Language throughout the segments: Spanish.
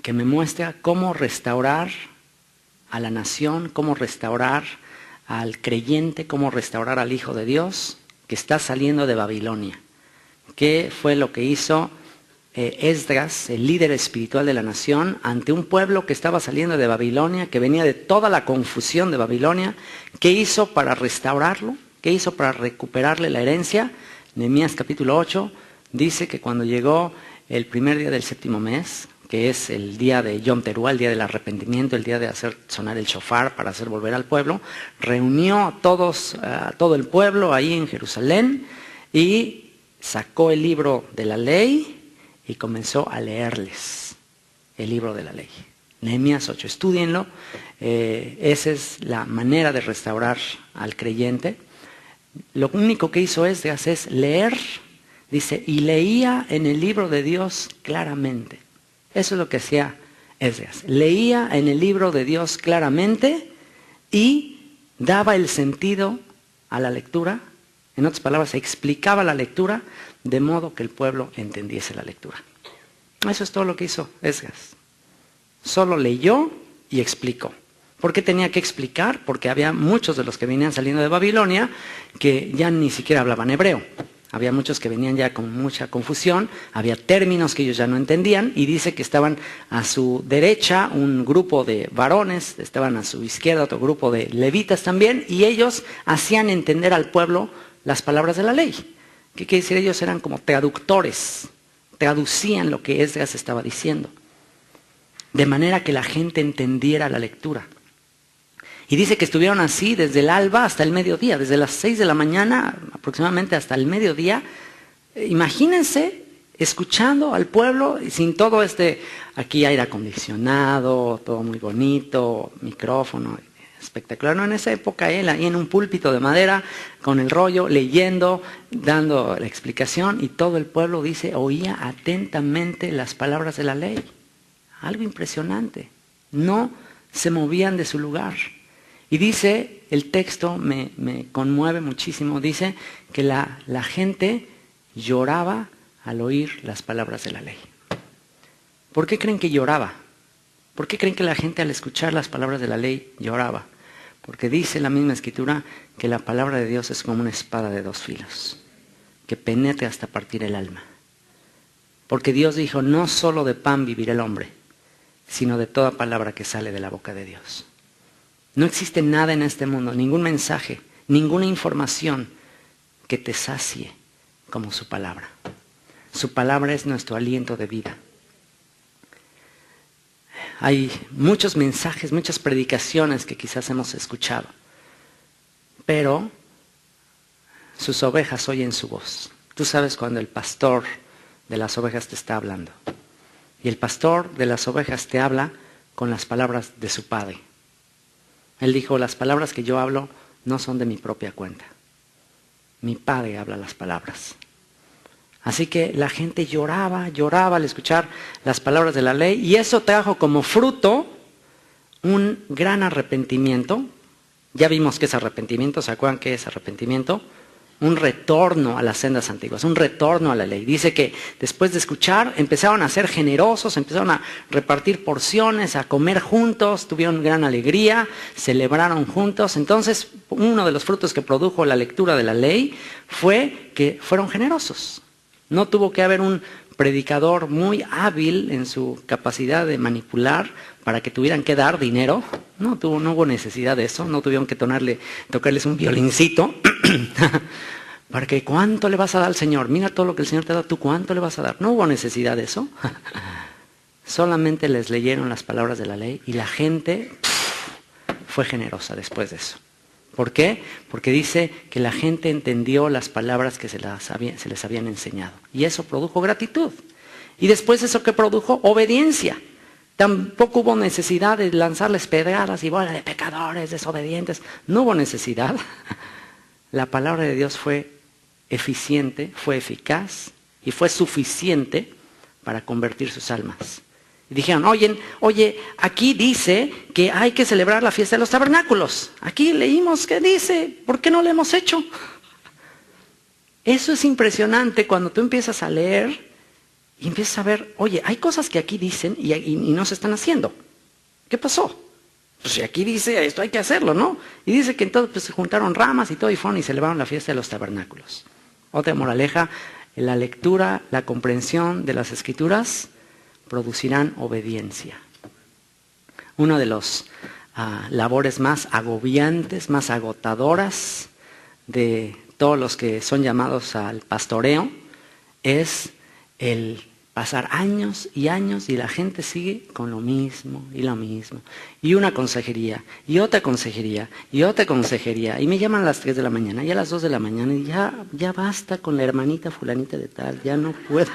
que me muestra cómo restaurar a la nación, cómo restaurar al creyente, cómo restaurar al Hijo de Dios que está saliendo de Babilonia. ¿Qué fue lo que hizo Esdras, el líder espiritual de la nación, ante un pueblo que estaba saliendo de Babilonia, que venía de toda la confusión de Babilonia? ¿Qué hizo para restaurarlo? ¿Qué hizo para recuperarle la herencia? Nehemías capítulo 8 dice que cuando llegó el primer día del séptimo mes, que es el día de Yom Teruah, el día del arrepentimiento, el día de hacer sonar el shofar para hacer volver al pueblo, reunió a todo el pueblo ahí en Jerusalén y sacó el libro de la ley y comenzó a leerles el libro de la ley. Nehemías 8, estúdienlo. Esa es la manera de restaurar al creyente. Lo único que hizo Esdras es leer, dice, y leía en el libro de Dios claramente. Eso es lo que hacía Esdras. Leía en el libro de Dios claramente y daba el sentido a la lectura. En otras palabras, explicaba la lectura de modo que el pueblo entendiese la lectura. Eso es todo lo que hizo Esdras. Solo leyó y explicó. ¿Por qué tenía que explicar? Porque había muchos de los que venían saliendo de Babilonia que ya ni siquiera hablaban hebreo. Había muchos que venían ya con mucha confusión, había términos que ellos ya no entendían, y dice que estaban a su derecha un grupo de varones, estaban a su izquierda otro grupo de levitas también, y ellos hacían entender al pueblo las palabras de la ley. ¿Qué quiere decir? Ellos eran como traductores, traducían lo que Esdras estaba diciendo, de manera que la gente entendiera la lectura. Y dice que estuvieron así desde el alba hasta el mediodía, desde las 6 de la mañana aproximadamente hasta el mediodía. Imagínense escuchando al pueblo sin todo aquí aire acondicionado, todo muy bonito, micrófono, espectacular. No, en esa época él ahí en un púlpito de madera, con el rollo, leyendo, dando la explicación, y todo el pueblo, dice, oía atentamente las palabras de la ley. Algo impresionante. No se movían de su lugar. Y dice, el texto me conmueve muchísimo, dice que la gente lloraba al oír las palabras de la ley. ¿Por qué creen que lloraba? ¿Por qué creen que la gente al escuchar las palabras de la ley lloraba? Porque dice la misma escritura que la palabra de Dios es como una espada de 2 filos, que penetra hasta partir el alma. Porque Dios dijo, no solo de pan vivirá el hombre, sino de toda palabra que sale de la boca de Dios. No existe nada en este mundo, ningún mensaje, ninguna información que te sacie como su palabra. Su palabra es nuestro aliento de vida. Hay muchos mensajes, muchas predicaciones que quizás hemos escuchado, pero sus ovejas oyen su voz. Tú sabes cuando el pastor de las ovejas te está hablando. Y el pastor de las ovejas te habla con las palabras de su padre. Él dijo, las palabras que yo hablo no son de mi propia cuenta. Mi padre habla las palabras. Así que la gente lloraba al escuchar las palabras de la ley, y eso trajo como fruto un gran arrepentimiento. Ya vimos qué es arrepentimiento, ¿se acuerdan qué es arrepentimiento? Un retorno a las sendas antiguas, un retorno a la ley. Dice que después de escuchar empezaron a ser generosos, empezaron a repartir porciones, a comer juntos, tuvieron gran alegría, celebraron juntos. Entonces, uno de los frutos que produjo la lectura de la ley fue que fueron generosos. No tuvo que haber un predicador muy hábil en su capacidad de manipular para que tuvieran que dar dinero. No hubo necesidad de eso, no tuvieron que tocarles un violincito. Para que ¿cuánto le vas a dar al Señor? Mira todo lo que el Señor te da, ¿tú cuánto le vas a dar? No hubo necesidad de eso. Solamente les leyeron las palabras de la ley y la gente fue generosa después de eso. ¿Por qué? Porque dice que la gente entendió las palabras que se les habían enseñado. Y eso produjo gratitud. Y después eso que produjo obediencia. Tampoco hubo necesidad de lanzarles pedradas y bola de pecadores, desobedientes. No hubo necesidad. La palabra de Dios fue eficiente, fue eficaz y fue suficiente para convertir sus almas. Y dijeron, oye, aquí dice que hay que celebrar la fiesta de los tabernáculos. Aquí leímos que dice, ¿por qué no lo hemos hecho? Eso es impresionante cuando tú empiezas a leer Y empiezas a ver, oye, hay cosas que aquí dicen y no se están haciendo. ¿Qué pasó? Pues si aquí dice esto hay que hacerlo, ¿no? Y dice que entonces pues, se juntaron ramas y todo y fueron y celebraron la fiesta de los tabernáculos. Otra moraleja, la lectura, la comprensión de las Escrituras producirán obediencia. Uno de los labores más agobiantes, más agotadoras de todos los que son llamados al pastoreo es el pasar años y años y la gente sigue con lo mismo y lo mismo. Y una consejería, y otra consejería, y otra consejería. Y me llaman a las 3 de la mañana y a las 2 de la mañana y ya basta con la hermanita fulanita de tal, ya no puedo.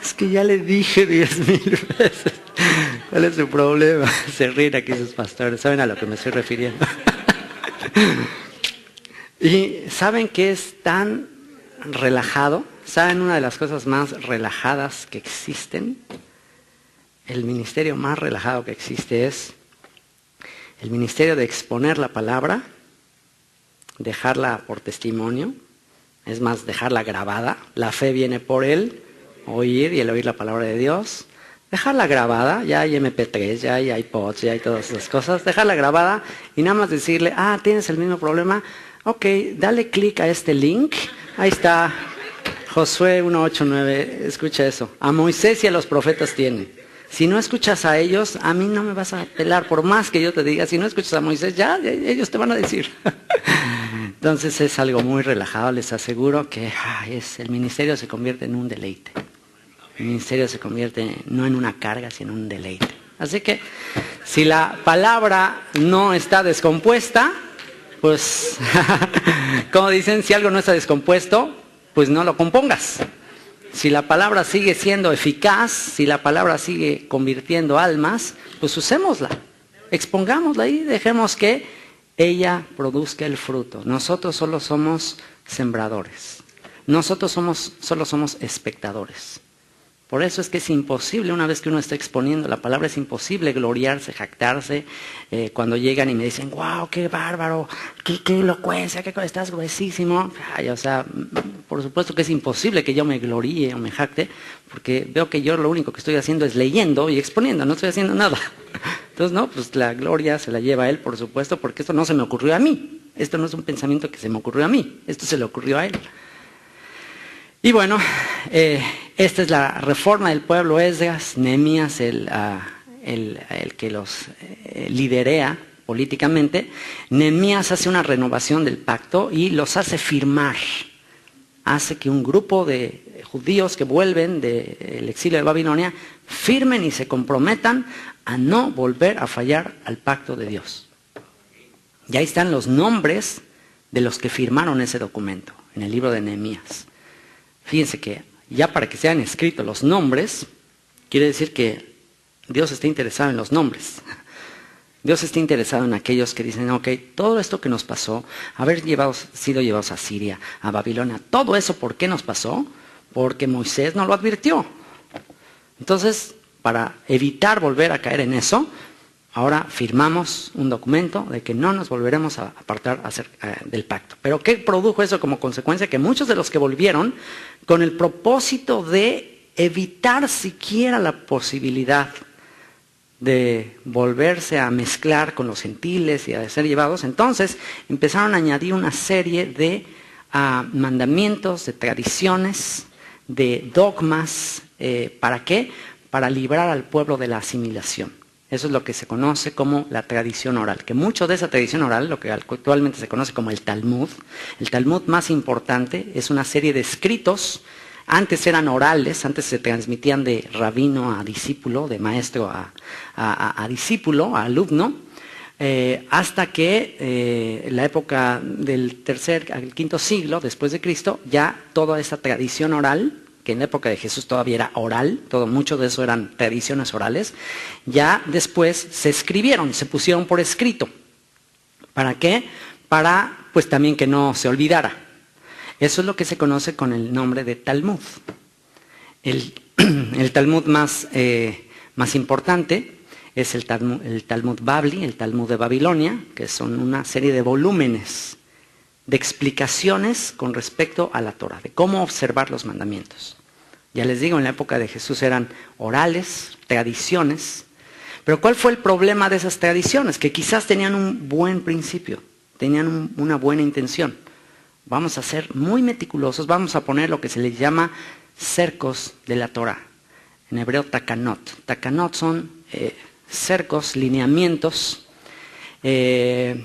Es que ya le dije 10,000 veces. ¿Cuál es su problema? Se ríen aquí sus pastores, saben a lo que me estoy refiriendo. Y saben que es tan relajado. ¿Saben una de las cosas más relajadas que existen? El ministerio más relajado que existe es el ministerio de exponer la palabra, dejarla por testimonio, es más, dejarla grabada. La fe viene por el oír y el oír la palabra de Dios. Dejarla grabada, ya hay MP3, ya hay iPods, ya hay todas esas cosas. Dejarla grabada y nada más decirle, ¿tienes el mismo problema? Ok, dale clic a este link, ahí está. Josué 1:8-9, escucha eso. A Moisés y a los profetas tiene. Si no escuchas a ellos, a mí no me vas a pelar, por más que yo te diga. Si no escuchas a Moisés, ya ellos te van a decir. Entonces es algo muy relajado, les aseguro que el ministerio se convierte en un deleite. El ministerio se convierte no en una carga, sino en un deleite. Así que si la palabra no está descompuesta, pues, como dicen, si algo no está descompuesto, pues no lo compongas. Si la palabra sigue siendo eficaz, si la palabra sigue convirtiendo almas, pues usémosla, expongámosla ahí, dejemos que ella produzca el fruto. Nosotros solo somos sembradores, nosotros solo somos espectadores. Por eso es que es imposible, una vez que uno está exponiendo la palabra, es imposible gloriarse, jactarse, cuando llegan y me dicen, wow, qué bárbaro, qué elocuencia, estás gruesísimo. O sea, por supuesto que es imposible que yo me gloríe o me jacte, porque veo que yo lo único que estoy haciendo es leyendo y exponiendo, no estoy haciendo nada. Entonces, no, pues la gloria se la lleva a él, por supuesto, porque esto no se me ocurrió a mí. Esto no es un pensamiento que se me ocurrió a mí, esto se le ocurrió a él. Y bueno, esta es la reforma del pueblo Esdras, Nehemías el que los liderea políticamente. Nehemías hace una renovación del pacto y los hace firmar. Hace que un grupo de judíos que vuelven del exilio de Babilonia firmen y se comprometan a no volver a fallar al pacto de Dios. Y ahí están los nombres de los que firmaron ese documento en el libro de Nehemías. Fíjense que ya para que sean escritos los nombres, quiere decir que Dios está interesado en los nombres. Dios está interesado en aquellos que dicen, ok, todo esto que nos pasó, haber sido llevados a Siria, a Babilonia, todo eso, ¿por qué nos pasó? Porque Moisés nos lo advirtió. Entonces, para evitar volver a caer en eso, ahora firmamos un documento de que no nos volveremos a apartar del pacto. ¿Pero qué produjo eso como consecuencia? Que muchos de los que volvieron, con el propósito de evitar siquiera la posibilidad de volverse a mezclar con los gentiles y a ser llevados, entonces empezaron a añadir una serie de mandamientos, de tradiciones, de dogmas. ¿Para qué? Para librar al pueblo de la asimilación. Eso es lo que se conoce como la tradición oral, que mucho de esa tradición oral, lo que actualmente se conoce como el Talmud más importante es una serie de escritos. Antes eran orales, antes se transmitían de rabino a discípulo, de maestro a discípulo, a alumno, hasta que la época del tercer al quinto siglo después de Cristo, ya toda esa tradición oral, que en la época de Jesús todavía era oral, mucho de eso eran tradiciones orales, ya después se escribieron, se pusieron por escrito. ¿Para qué? Para, pues también que no se olvidara. Eso es lo que se conoce con el nombre de Talmud. El Talmud más importante es el Talmud Babli, el Talmud de Babilonia, que son una serie de volúmenes de explicaciones con respecto a la Torah, de cómo observar los mandamientos. Ya les digo, en la época de Jesús eran orales, tradiciones. Pero ¿cuál fue el problema de esas tradiciones? Que quizás tenían un buen principio, tenían una buena intención. Vamos a ser muy meticulosos, vamos a poner lo que se les llama cercos de la Torah. En hebreo, takanot. Takanot son cercos, lineamientos, un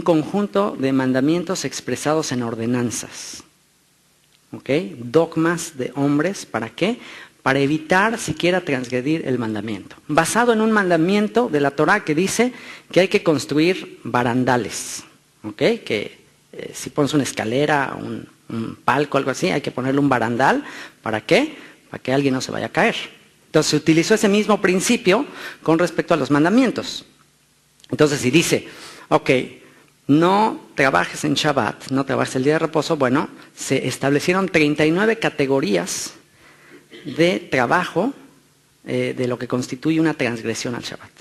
conjunto de mandamientos expresados en ordenanzas. ¿Okay? Dogmas de hombres, ¿para qué? Para evitar siquiera transgredir el mandamiento. Basado en un mandamiento de la Torah que dice que hay que construir barandales. ¿Okay? Que si pones una escalera, un palco, algo así, hay que ponerle un barandal. ¿Para qué? Para que alguien no se vaya a caer. Entonces se utilizó ese mismo principio con respecto a los mandamientos. Entonces si dice, ok, no trabajes en Shabbat, no trabajes el día de reposo, bueno, se establecieron 39 categorías de trabajo de lo que constituye una transgresión al Shabbat.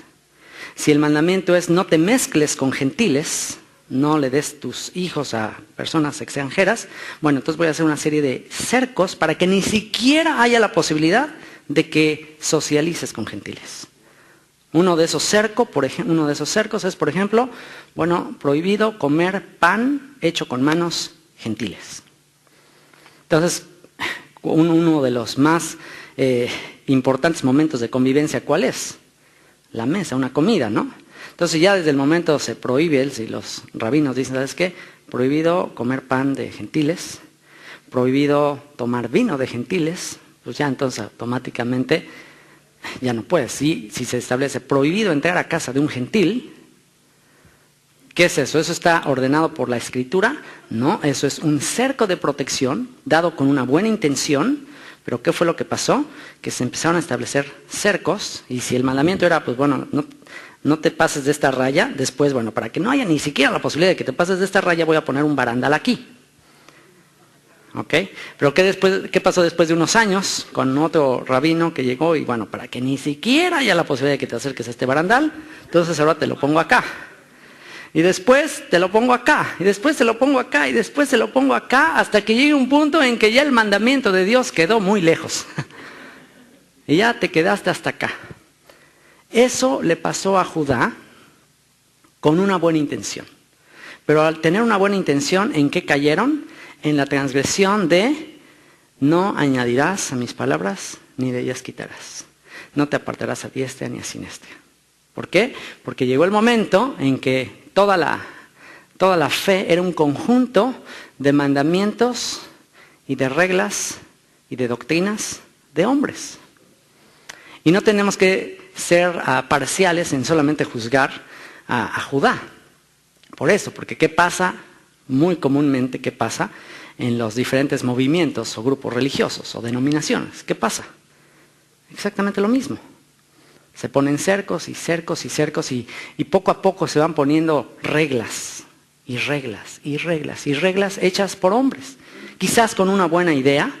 Si el mandamiento es no te mezcles con gentiles, no le des tus hijos a personas extranjeras, bueno, entonces voy a hacer una serie de cercos para que ni siquiera haya la posibilidad de que socialices con gentiles. Uno de esos cercos es, por ejemplo, bueno, prohibido comer pan hecho con manos gentiles. Entonces, uno de los más importantes momentos de convivencia, ¿cuál es? La mesa, una comida, ¿no? Entonces ya desde el momento se prohíbe, si los rabinos dicen, ¿sabes qué? Prohibido comer pan de gentiles, prohibido tomar vino de gentiles, pues ya entonces automáticamente ya no puedes. Si se establece prohibido entrar a casa de un gentil, ¿qué es eso? ¿Eso está ordenado por la Escritura? No, eso es un cerco de protección dado con una buena intención. Pero ¿qué fue lo que pasó? Que se empezaron a establecer cercos, y si el mandamiento era, pues bueno, no te pases de esta raya, después, bueno, para que no haya ni siquiera la posibilidad de que te pases de esta raya, voy a poner un barandal aquí. ¿Ok? Pero ¿qué pasó después de unos años con otro rabino que llegó y bueno, para que ni siquiera haya la posibilidad de que te acerques a este barandal, entonces ahora te lo pongo acá. Y después te lo pongo acá, y después te lo pongo acá, y después te lo pongo acá, hasta que llegue un punto en que ya el mandamiento de Dios quedó muy lejos. Y ya te quedaste hasta acá. Eso le pasó a Judá con una buena intención. Pero al tener una buena intención, ¿en qué cayeron? En la transgresión de no añadirás a mis palabras, ni de ellas quitarás. No te apartarás a diestra ni a siniestra. ¿Por qué? Porque llegó el momento en que toda la fe era un conjunto de mandamientos y de reglas y de doctrinas de hombres. Y no tenemos que ser parciales en solamente juzgar a Judá. Por eso, porque ¿qué pasa? Muy comúnmente, ¿qué pasa en los diferentes movimientos o grupos religiosos o denominaciones? ¿Qué pasa? Exactamente lo mismo. Se ponen cercos y cercos y cercos y poco a poco se van poniendo reglas y reglas y reglas y reglas hechas por hombres. Quizás con una buena idea,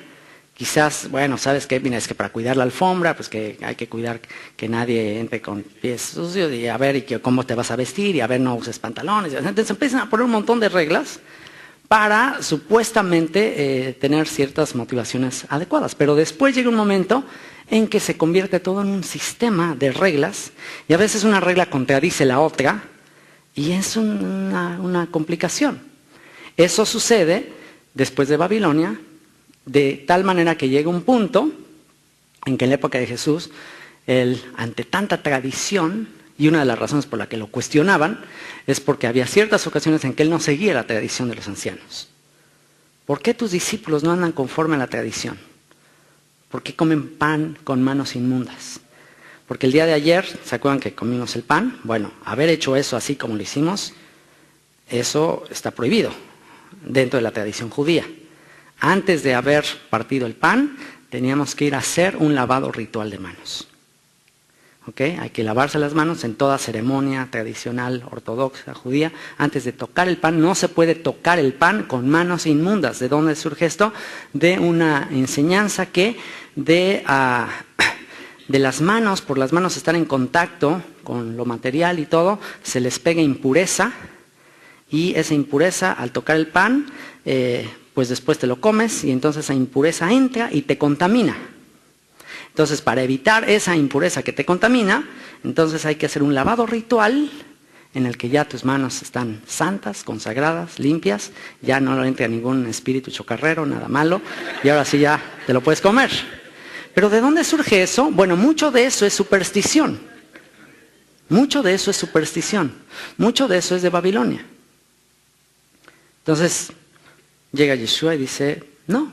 quizás, bueno, ¿sabes qué? Mira, es que para cuidar la alfombra, pues que hay que cuidar que nadie entre con pies sucios y a ver y cómo te vas a vestir y a ver no uses pantalones. Entonces empiezan a poner un montón de reglas para supuestamente tener ciertas motivaciones adecuadas. Pero después llega un momento en que se convierte todo en un sistema de reglas y a veces una regla contradice la otra y es una complicación. Eso sucede después de Babilonia, de tal manera que llega un punto en que en la época de Jesús, ante tanta tradición, y una de las razones por la que lo cuestionaban, es porque había ciertas ocasiones en que él no seguía la tradición de los ancianos. ¿Por qué tus discípulos no andan conforme a la tradición? ¿Por qué comen pan con manos inmundas? Porque el día de ayer, ¿se acuerdan que comimos el pan? Bueno, haber hecho eso así como lo hicimos, eso está prohibido dentro de la tradición judía. Antes de haber partido el pan, teníamos que ir a hacer un lavado ritual de manos. ¿Okay? Hay que lavarse las manos en toda ceremonia tradicional, ortodoxa, judía. Antes de tocar el pan, no se puede tocar el pan con manos inmundas. ¿De dónde surge esto? De una enseñanza que de las manos, por las manos estar en contacto con lo material y todo, se les pega impureza. Y esa impureza, al tocar el pan, pues después te lo comes y entonces esa impureza entra y te contamina. Entonces, para evitar esa impureza que te contamina, entonces hay que hacer un lavado ritual en el que ya tus manos están santas, consagradas, limpias, ya no entra ningún espíritu chocarrero, nada malo, y ahora sí ya te lo puedes comer. Pero ¿de dónde surge eso? Bueno, mucho de eso es superstición. Mucho de eso es superstición. Mucho de eso es de Babilonia. Entonces, llega Yeshua y dice, no,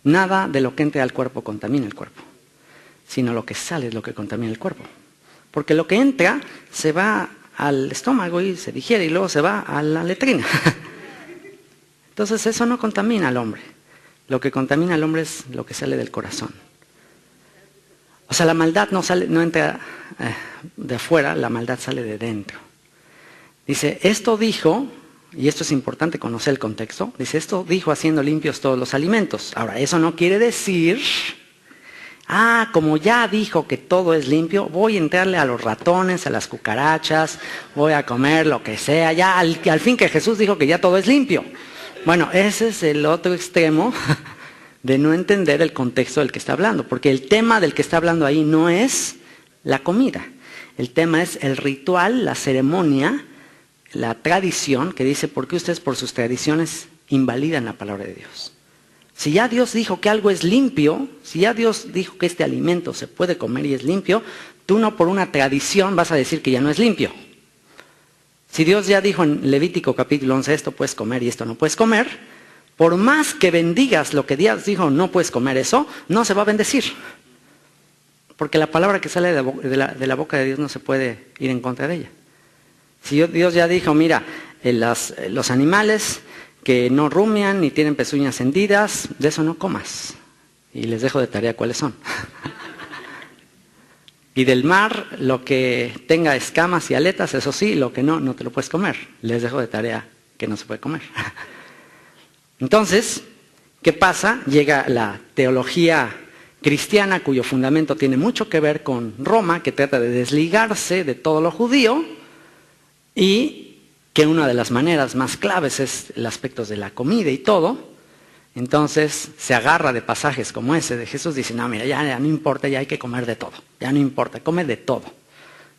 nada de lo que entre al cuerpo contamina el cuerpo, sino lo que sale es lo que contamina el cuerpo. Porque lo que entra se va al estómago y se digiere y luego se va a la letrina. Entonces eso no contamina al hombre. Lo que contamina al hombre es lo que sale del corazón. O sea, la maldad no entra de afuera, la maldad sale de dentro. Dice, esto dijo, y esto es importante conocer el contexto, dice, esto dijo haciendo limpios todos los alimentos. Ahora, eso no quiere decir, como ya dijo que todo es limpio, voy a entrarle a los ratones, a las cucarachas, voy a comer lo que sea, ya al fin que Jesús dijo que ya todo es limpio. Bueno, ese es el otro extremo de no entender el contexto del que está hablando, porque el tema del que está hablando ahí no es la comida, el tema es el ritual, la ceremonia, la tradición que dice, ¿por qué ustedes por sus tradiciones invalidan la palabra de Dios? Si ya Dios dijo que algo es limpio, si ya Dios dijo que este alimento se puede comer y es limpio, tú no por una tradición vas a decir que ya no es limpio. Si Dios ya dijo en Levítico capítulo 11, esto puedes comer y esto no puedes comer, por más que bendigas lo que Dios dijo, no puedes comer eso, no se va a bendecir. Porque la palabra que sale de la boca de Dios no se puede ir en contra de ella. Si Dios ya dijo, mira, los animales que no rumian ni tienen pezuñas hendidas, de eso no comas. Y les dejo de tarea cuáles son. Y del mar, lo que tenga escamas y aletas, eso sí, lo que no te lo puedes comer. Les dejo de tarea que no se puede comer. Entonces, ¿qué pasa? Llega la teología cristiana, cuyo fundamento tiene mucho que ver con Roma, que trata de desligarse de todo lo judío, y que una de las maneras más claves es el aspecto de la comida y todo. Entonces se agarra de pasajes como ese de Jesús, dice, no, mira, ya no importa, ya hay que comer de todo, ya no importa, come de todo.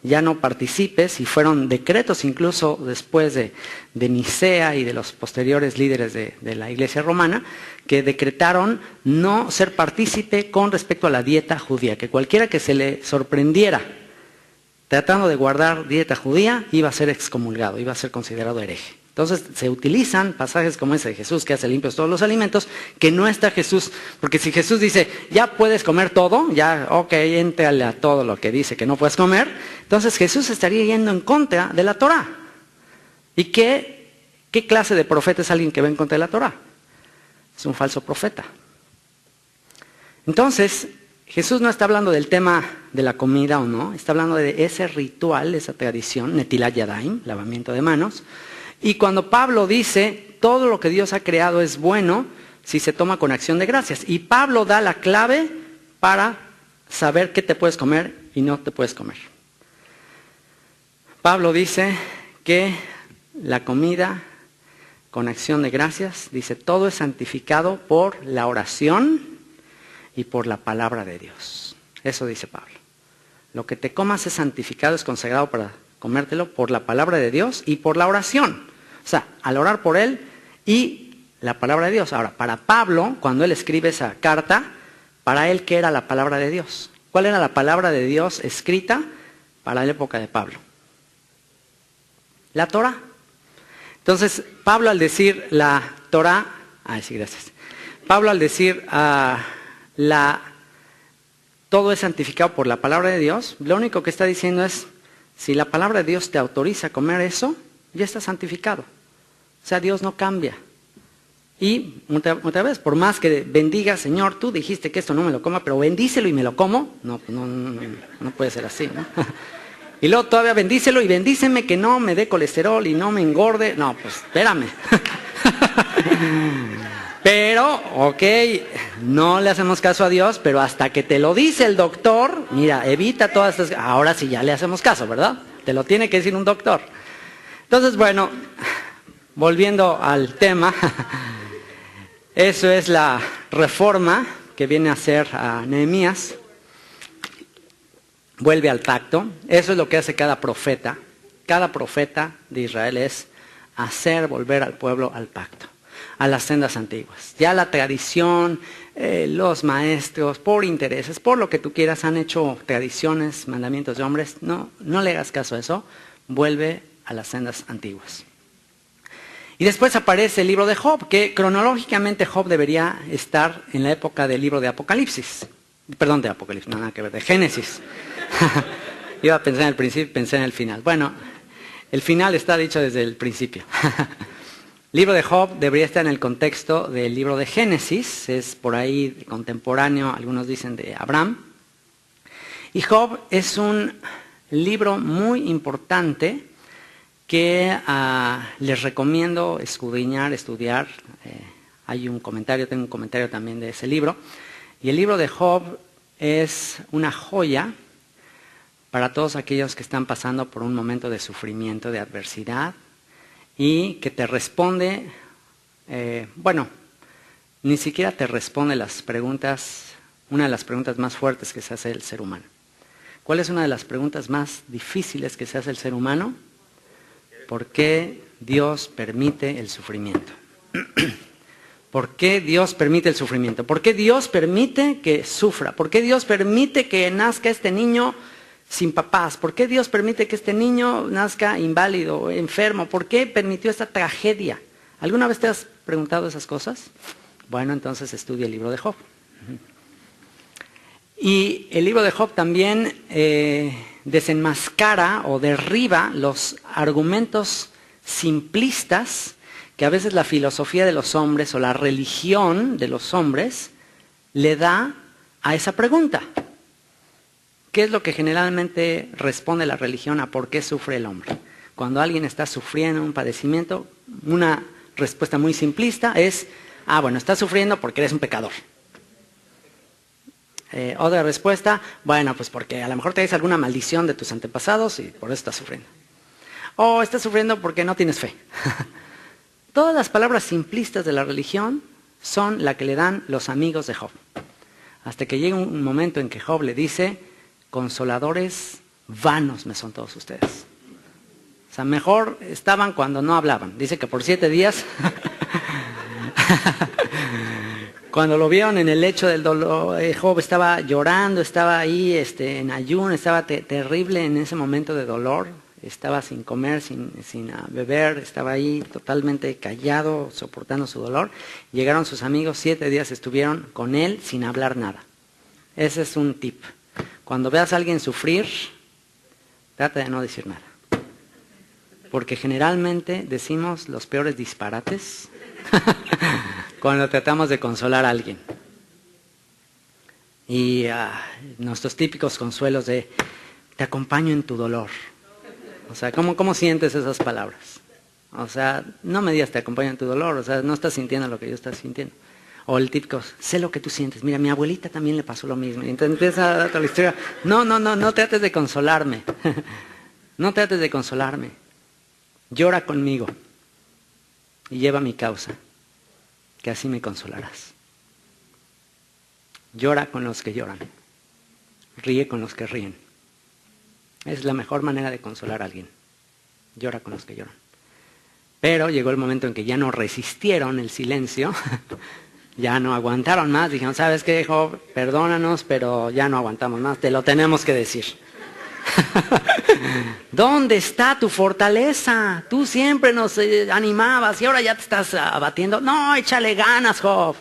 Ya no participes, y fueron decretos incluso después de Nicea y de los posteriores líderes de la iglesia romana, que decretaron no ser partícipe con respecto a la dieta judía, que cualquiera que se le sorprendiera tratando de guardar dieta judía iba a ser excomulgado, iba a ser considerado hereje. Entonces se utilizan pasajes como ese de Jesús, que hace limpios todos los alimentos, que no está Jesús, porque si Jesús dice, ya puedes comer todo, ya, ok, éntrale a todo lo que dice que no puedes comer, entonces Jesús estaría yendo en contra de la Torá. ¿Y qué clase de profeta es alguien que va en contra de la Torá? Es un falso profeta. Entonces, Jesús no está hablando del tema de la comida o no, está hablando de ese ritual, esa tradición, netilat yadayim, lavamiento de manos. Y cuando Pablo dice, todo lo que Dios ha creado es bueno si se toma con acción de gracias. Y Pablo da la clave para saber qué te puedes comer y no te puedes comer. Pablo dice que la comida con acción de gracias, dice, todo es santificado por la oración y por la palabra de Dios. Eso dice Pablo. Lo que te comas es santificado, es consagrado para comértelo por la palabra de Dios y por la oración. O sea, al orar por él y la palabra de Dios. Ahora, para Pablo, cuando él escribe esa carta, para él, ¿qué era la palabra de Dios? ¿Cuál era la palabra de Dios escrita para la época de Pablo? La Torá. Entonces, Pablo al decir la Torá, sí, gracias. Pablo al decir todo es santificado por la palabra de Dios, lo único que está diciendo es, si la palabra de Dios te autoriza a comer eso, ya está santificado. O sea, Dios no cambia. Y otra vez, por más que bendiga, Señor, tú dijiste que esto no me lo coma, pero bendícelo y me lo como. No puede ser así, ¿no? Y luego todavía bendícelo y bendíceme que no me dé colesterol y no me engorde. No, pues espérame. Pero, ok, no le hacemos caso a Dios, pero hasta que te lo dice el doctor, mira, evita todas estas... Ahora sí ya le hacemos caso, ¿verdad? Te lo tiene que decir un doctor. Entonces, bueno, volviendo al tema, Eso es la reforma que viene a hacer a Nehemías. Vuelve al pacto. Eso es lo que hace cada profeta. Cada profeta de Israel es hacer volver al pueblo al pacto, a las sendas antiguas. Ya la tradición, los maestros, por intereses, por lo que tú quieras, han hecho tradiciones, mandamientos de hombres. No le hagas caso a eso. Vuelve a las sendas antiguas. Y después aparece el libro de Job, que cronológicamente Job debería estar en la época del libro de Apocalipsis. Perdón, de Apocalipsis, no nada que ver, de Génesis. Iba a pensar en el principio, pensé en el final. Bueno, el final está dicho desde el principio. El libro de Job debería estar en el contexto del libro de Génesis, es por ahí contemporáneo, algunos dicen de Abraham. Y Job es un libro muy importante que les recomiendo escudriñar, estudiar. Tengo un comentario también de ese libro. Y el libro de Job es una joya para todos aquellos que están pasando por un momento de sufrimiento, de adversidad, y que te responde, ni siquiera te responde las preguntas, una de las preguntas más fuertes que se hace el ser humano. ¿Cuál es una de las preguntas más difíciles que se hace el ser humano? ¿Por qué Dios permite el sufrimiento? ¿Por qué Dios permite el sufrimiento? ¿Por qué Dios permite que sufra? ¿Por qué Dios permite que nazca este niño sin papás? ¿Por qué Dios permite que este niño nazca inválido, enfermo? ¿Por qué permitió esta tragedia? ¿Alguna vez te has preguntado esas cosas? Bueno, entonces estudia el libro de Job. Y el libro de Job también desenmascara o derriba los argumentos simplistas que a veces la filosofía de los hombres o la religión de los hombres le da a esa pregunta. ¿Qué es lo que generalmente responde la religión a por qué sufre el hombre? Cuando alguien está sufriendo un padecimiento, una respuesta muy simplista es, estás sufriendo porque eres un pecador. Otra respuesta, pues porque a lo mejor te dice alguna maldición de tus antepasados y por eso estás sufriendo. O estás sufriendo porque no tienes fe. Todas las palabras simplistas de la religión son la que le dan los amigos de Job. Hasta que llega un momento en que Job le dice, consoladores vanos me son todos ustedes. O sea, mejor estaban cuando no hablaban. Dice que por 7 días... Cuando lo vieron en el lecho del dolor, Job estaba llorando, estaba ahí en ayuno, estaba terrible en ese momento de dolor, estaba sin comer, sin beber, estaba ahí totalmente callado, soportando su dolor. Llegaron sus amigos, 7 días estuvieron con él sin hablar nada. Ese es un tip. Cuando veas a alguien sufrir, trata de no decir nada. Porque generalmente decimos los peores disparates cuando tratamos de consolar a alguien. Y nuestros típicos consuelos de, te acompaño en tu dolor. O sea, ¿cómo sientes esas palabras? O sea, no me digas te acompaño en tu dolor, o sea, no estás sintiendo lo que yo estoy sintiendo. O el típico, sé lo que tú sientes, mira, mi abuelita también le pasó lo mismo. Y entonces empieza a dar la historia. No trates de consolarme. No trates de consolarme. Llora conmigo y lleva mi causa, que así me consolarás. Llora con los que lloran, ríe con los que ríen. Es la mejor manera de consolar a alguien. Llora con los que lloran. Pero llegó el momento en que ya no resistieron el silencio, ya no aguantaron más, dijeron, ¿sabes qué, Job? Perdónanos, pero ya no aguantamos más, te lo tenemos que decir. ¿Dónde está tu fortaleza? Tú siempre nos animabas y ahora ya te estás abatiendo. No, échale ganas, Job.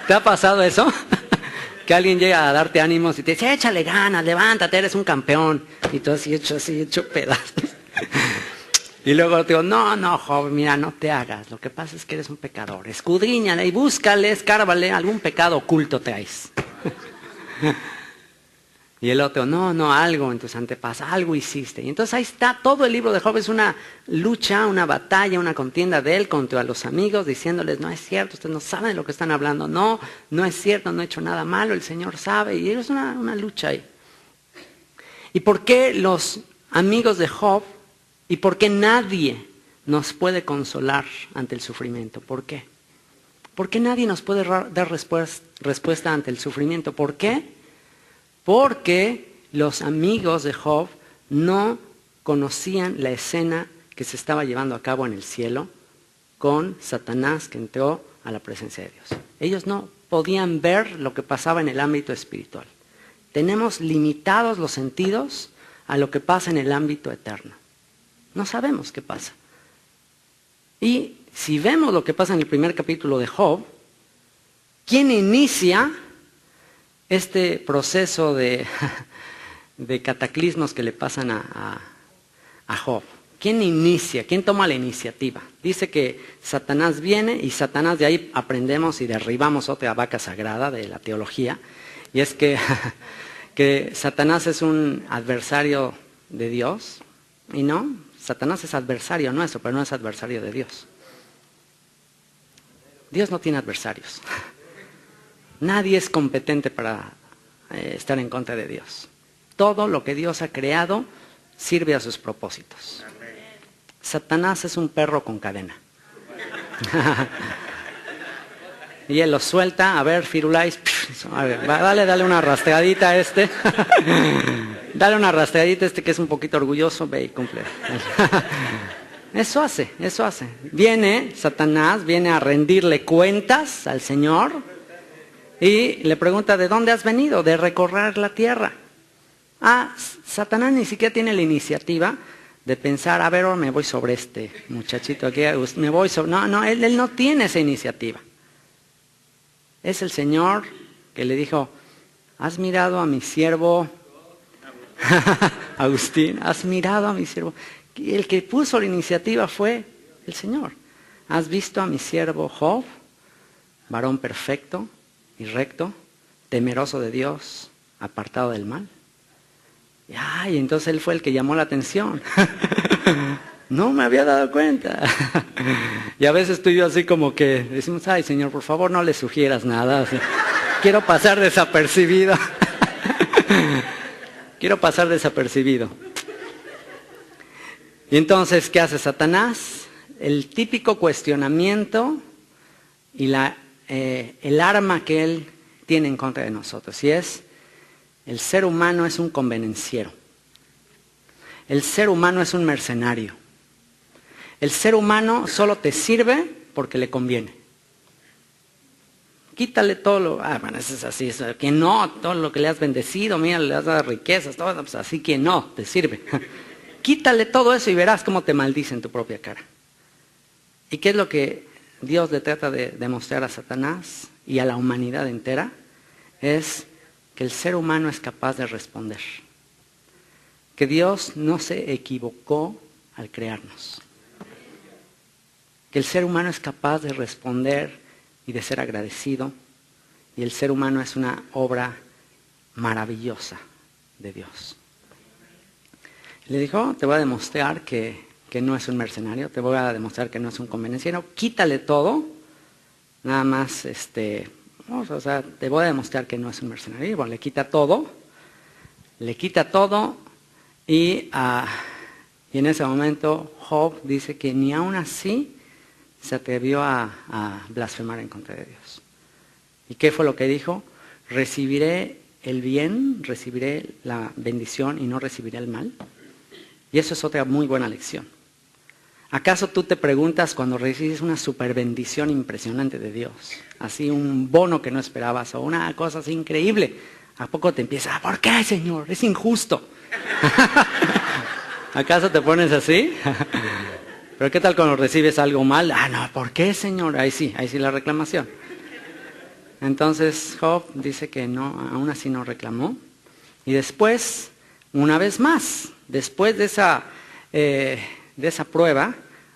¿Te ha pasado eso? Que alguien llega a darte ánimos y te dice, échale ganas, levántate, eres un campeón. Y tú así hecho pedazos. Y luego te digo, no, Job, mira, no te hagas. Lo que pasa es que eres un pecador. Escudriñale y búscale, escárvale, algún pecado oculto traes. Y el otro, no, algo en tus antepasados, algo hiciste. Y entonces ahí está, todo el libro de Job es una lucha, una batalla, una contienda de él contra los amigos, diciéndoles, no es cierto, ustedes no saben de lo que están hablando, no es cierto, no he hecho nada malo, el Señor sabe. Y es una lucha ahí. ¿Y por qué los amigos de Job, y por qué nadie nos puede consolar ante el sufrimiento? ¿Por qué? ¿Por qué nadie nos puede dar respuesta ante el sufrimiento? ¿Por qué? Porque los amigos de Job no conocían la escena que se estaba llevando a cabo en el cielo con Satanás que entró a la presencia de Dios. Ellos no podían ver lo que pasaba en el ámbito espiritual. Tenemos limitados los sentidos a lo que pasa en el ámbito eterno. No sabemos qué pasa. Y si vemos lo que pasa en el primer capítulo de Job, ¿quién inicia este proceso de cataclismos que le pasan a Job? ¿Quién inicia? ¿Quién toma la iniciativa? Dice que Satanás viene y Satanás, de ahí aprendemos y derribamos otra vaca sagrada de la teología, y es que Satanás es un adversario de Dios, y no, Satanás es adversario nuestro, pero no es adversario de Dios. Dios no tiene adversarios. Nadie es competente para estar en contra de Dios. Todo lo que Dios ha creado sirve a sus propósitos. Satanás es un perro con cadena. Y él lo suelta, a ver, Firulais, a ver, dale una rastreadita a este. Dale una rastreadita a este que es un poquito orgulloso, ve y cumple. Eso hace. Viene Satanás, viene a rendirle cuentas al Señor y le pregunta, ¿de dónde has venido? De recorrer la tierra. Satanás ni siquiera tiene la iniciativa de pensar, a ver, ahora me voy sobre este muchachito aquí, me voy sobre... No, él no tiene esa iniciativa. Es el Señor que le dijo, ¿has mirado a mi siervo Agustín? ¿Has mirado a mi siervo? Y el que puso la iniciativa fue el Señor. ¿Has visto a mi siervo Job? Varón perfecto y recto, temeroso de Dios, apartado del mal. Y entonces él fue el que llamó la atención. No me había dado cuenta. Y a veces tú y yo así como que decimos, ay Señor, por favor no le sugieras nada. O sea, quiero pasar desapercibido. Quiero pasar desapercibido. Y entonces, ¿qué hace Satanás? El típico cuestionamiento y el arma que él tiene en contra de nosotros. Y es, el ser humano es un convenenciero. El ser humano es un mercenario. El ser humano solo te sirve porque le conviene. Quítale todo lo... bueno, eso es así. Que no, todo lo que le has bendecido, mira, le has dado riquezas, todo, pues así que no, te sirve. Quítale todo eso y verás cómo te maldice en tu propia cara. ¿Y qué es lo que Dios le trata de demostrar a Satanás y a la humanidad entera? Es que el ser humano es capaz de responder. Que Dios no se equivocó al crearnos. Que el ser humano es capaz de responder y de ser agradecido. Y el ser humano es una obra maravillosa de Dios. Le dijo, te voy a demostrar que no es un mercenario, te voy a demostrar que no es un convenenciero, quítale todo, nada más, te voy a demostrar que no es un mercenario. Y bueno, le quita todo, y en ese momento Job dice que ni aún así se atrevió a blasfemar en contra de Dios. ¿Y qué fue lo que dijo? Recibiré el bien, recibiré la bendición y no recibiré el mal. Y eso es otra muy buena lección. ¿Acaso tú te preguntas cuando recibes una super bendición impresionante de Dios, así un bono que no esperabas o una cosa así increíble, a poco te empieza, ¿por qué, Señor? Es injusto. ¿Acaso te pones así? Pero ¿qué tal cuando recibes algo mal? No, ¿por qué, Señor? Ahí sí la reclamación. Entonces Job dice que no, aún así no reclamó. Y después, una vez más, después de esa prueba,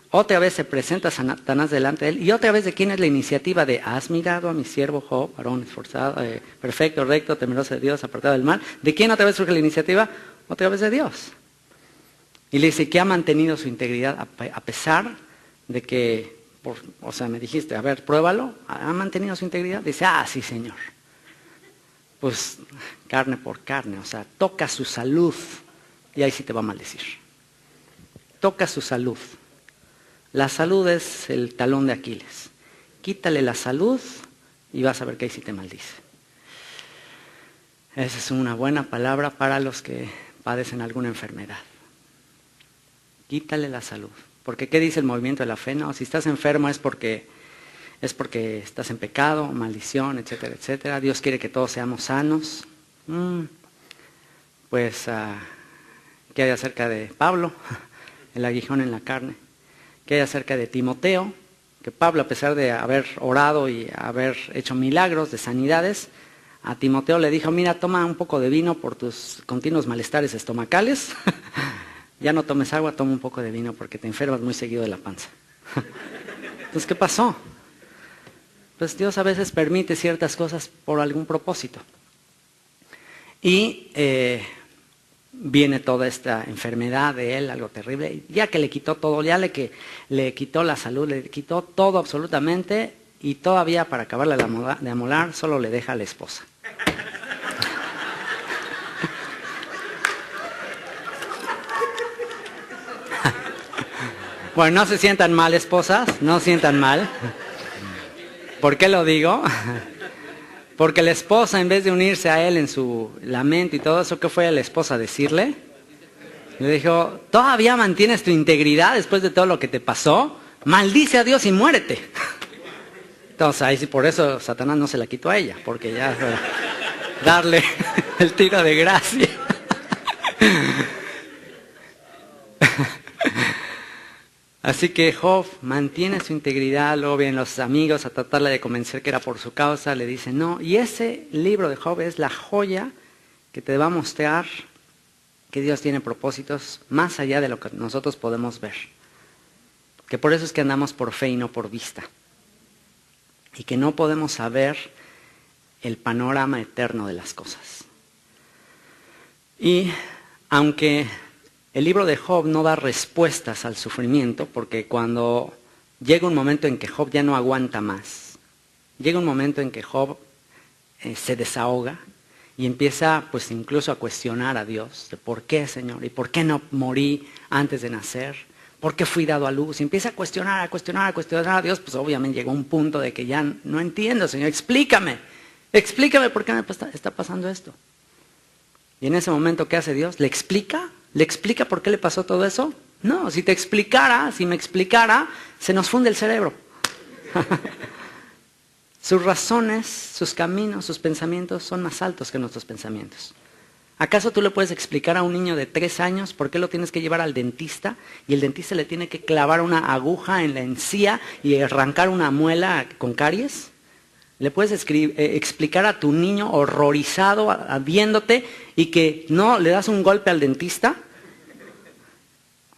otra vez se presenta Satanás delante de él, y otra vez de quién es la iniciativa de, ¿has mirado a mi siervo Job, varón esforzado, perfecto, recto, temeroso de Dios, apartado del mal? ¿De quién otra vez surge la iniciativa? Otra vez de Dios. Y le dice que ha mantenido su integridad a pesar de que, me dijiste, a ver, pruébalo, ¿ha mantenido su integridad? Dice, sí, Señor. Pues carne por carne, toca su salud y ahí sí te va a maldecir. Toca su salud. La salud es el talón de Aquiles. quítale la salud y vas a ver que ahí sí te maldice. Esa es una buena palabra para los que padecen alguna enfermedad. Quítale la salud. Porque ¿qué dice el movimiento de la fe? No, si estás enfermo es porque estás en pecado, maldición, etcétera, etcétera. Dios quiere que todos seamos sanos. Pues, ¿qué hay acerca de Pablo? El aguijón en la carne. ¿Qué hay acerca de Timoteo? Que Pablo, a pesar de haber orado y haber hecho milagros de sanidades, a Timoteo le dijo, mira, toma un poco de vino por tus continuos malestares estomacales. Ya no tomes agua, toma un poco de vino porque te enfermas muy seguido de la panza. Entonces, ¿qué pasó? Pues Dios a veces permite ciertas cosas por algún propósito. Y viene toda esta enfermedad de él, algo terrible. Ya que le quitó todo, ya le quitó la salud, le quitó todo absolutamente. Y todavía para acabarla de amolar, solo le deja a la esposa. Bueno, no se sientan mal, esposas, no sientan mal. ¿Por qué lo digo? Porque la esposa, en vez de unirse a él en su lamento y todo eso, ¿qué fue a la esposa decirle? Le dijo, ¿todavía mantienes tu integridad después de todo lo que te pasó? Maldice a Dios y muérete. Entonces, ahí sí, por eso Satanás no se la quitó a ella, porque ya fue darle el tiro de gracia. Así que Job mantiene su integridad, luego vienen los amigos a tratarle de convencer que era por su causa, le dicen no. Y ese libro de Job es la joya que te va a mostrar que Dios tiene propósitos más allá de lo que nosotros podemos ver. Que por eso es que andamos por fe y no por vista. Y que no podemos saber el panorama eterno de las cosas. Y aunque el libro de Job no da respuestas al sufrimiento, porque cuando llega un momento en que Job ya no aguanta más, llega un momento en que Job se desahoga y empieza pues incluso a cuestionar a Dios, de por qué, Señor, y por qué no morí antes de nacer, por qué fui dado a luz, y empieza a cuestionar a Dios, pues obviamente llegó un punto de que ya no entiendo, Señor, explícame por qué me está pasando esto. Y en ese momento, ¿qué hace Dios? ¿Le explica? ¿Le explica por qué le pasó todo eso? No, si me explicara, se nos funde el cerebro. Sus razones, sus caminos, sus pensamientos son más altos que nuestros pensamientos. ¿Acaso tú le puedes explicar a un niño de 3 años por qué lo tienes que llevar al dentista y el dentista le tiene que clavar una aguja en la encía y arrancar una muela con caries? ¿Le puedes explicar a tu niño horrorizado viéndote y que no le das un golpe al dentista?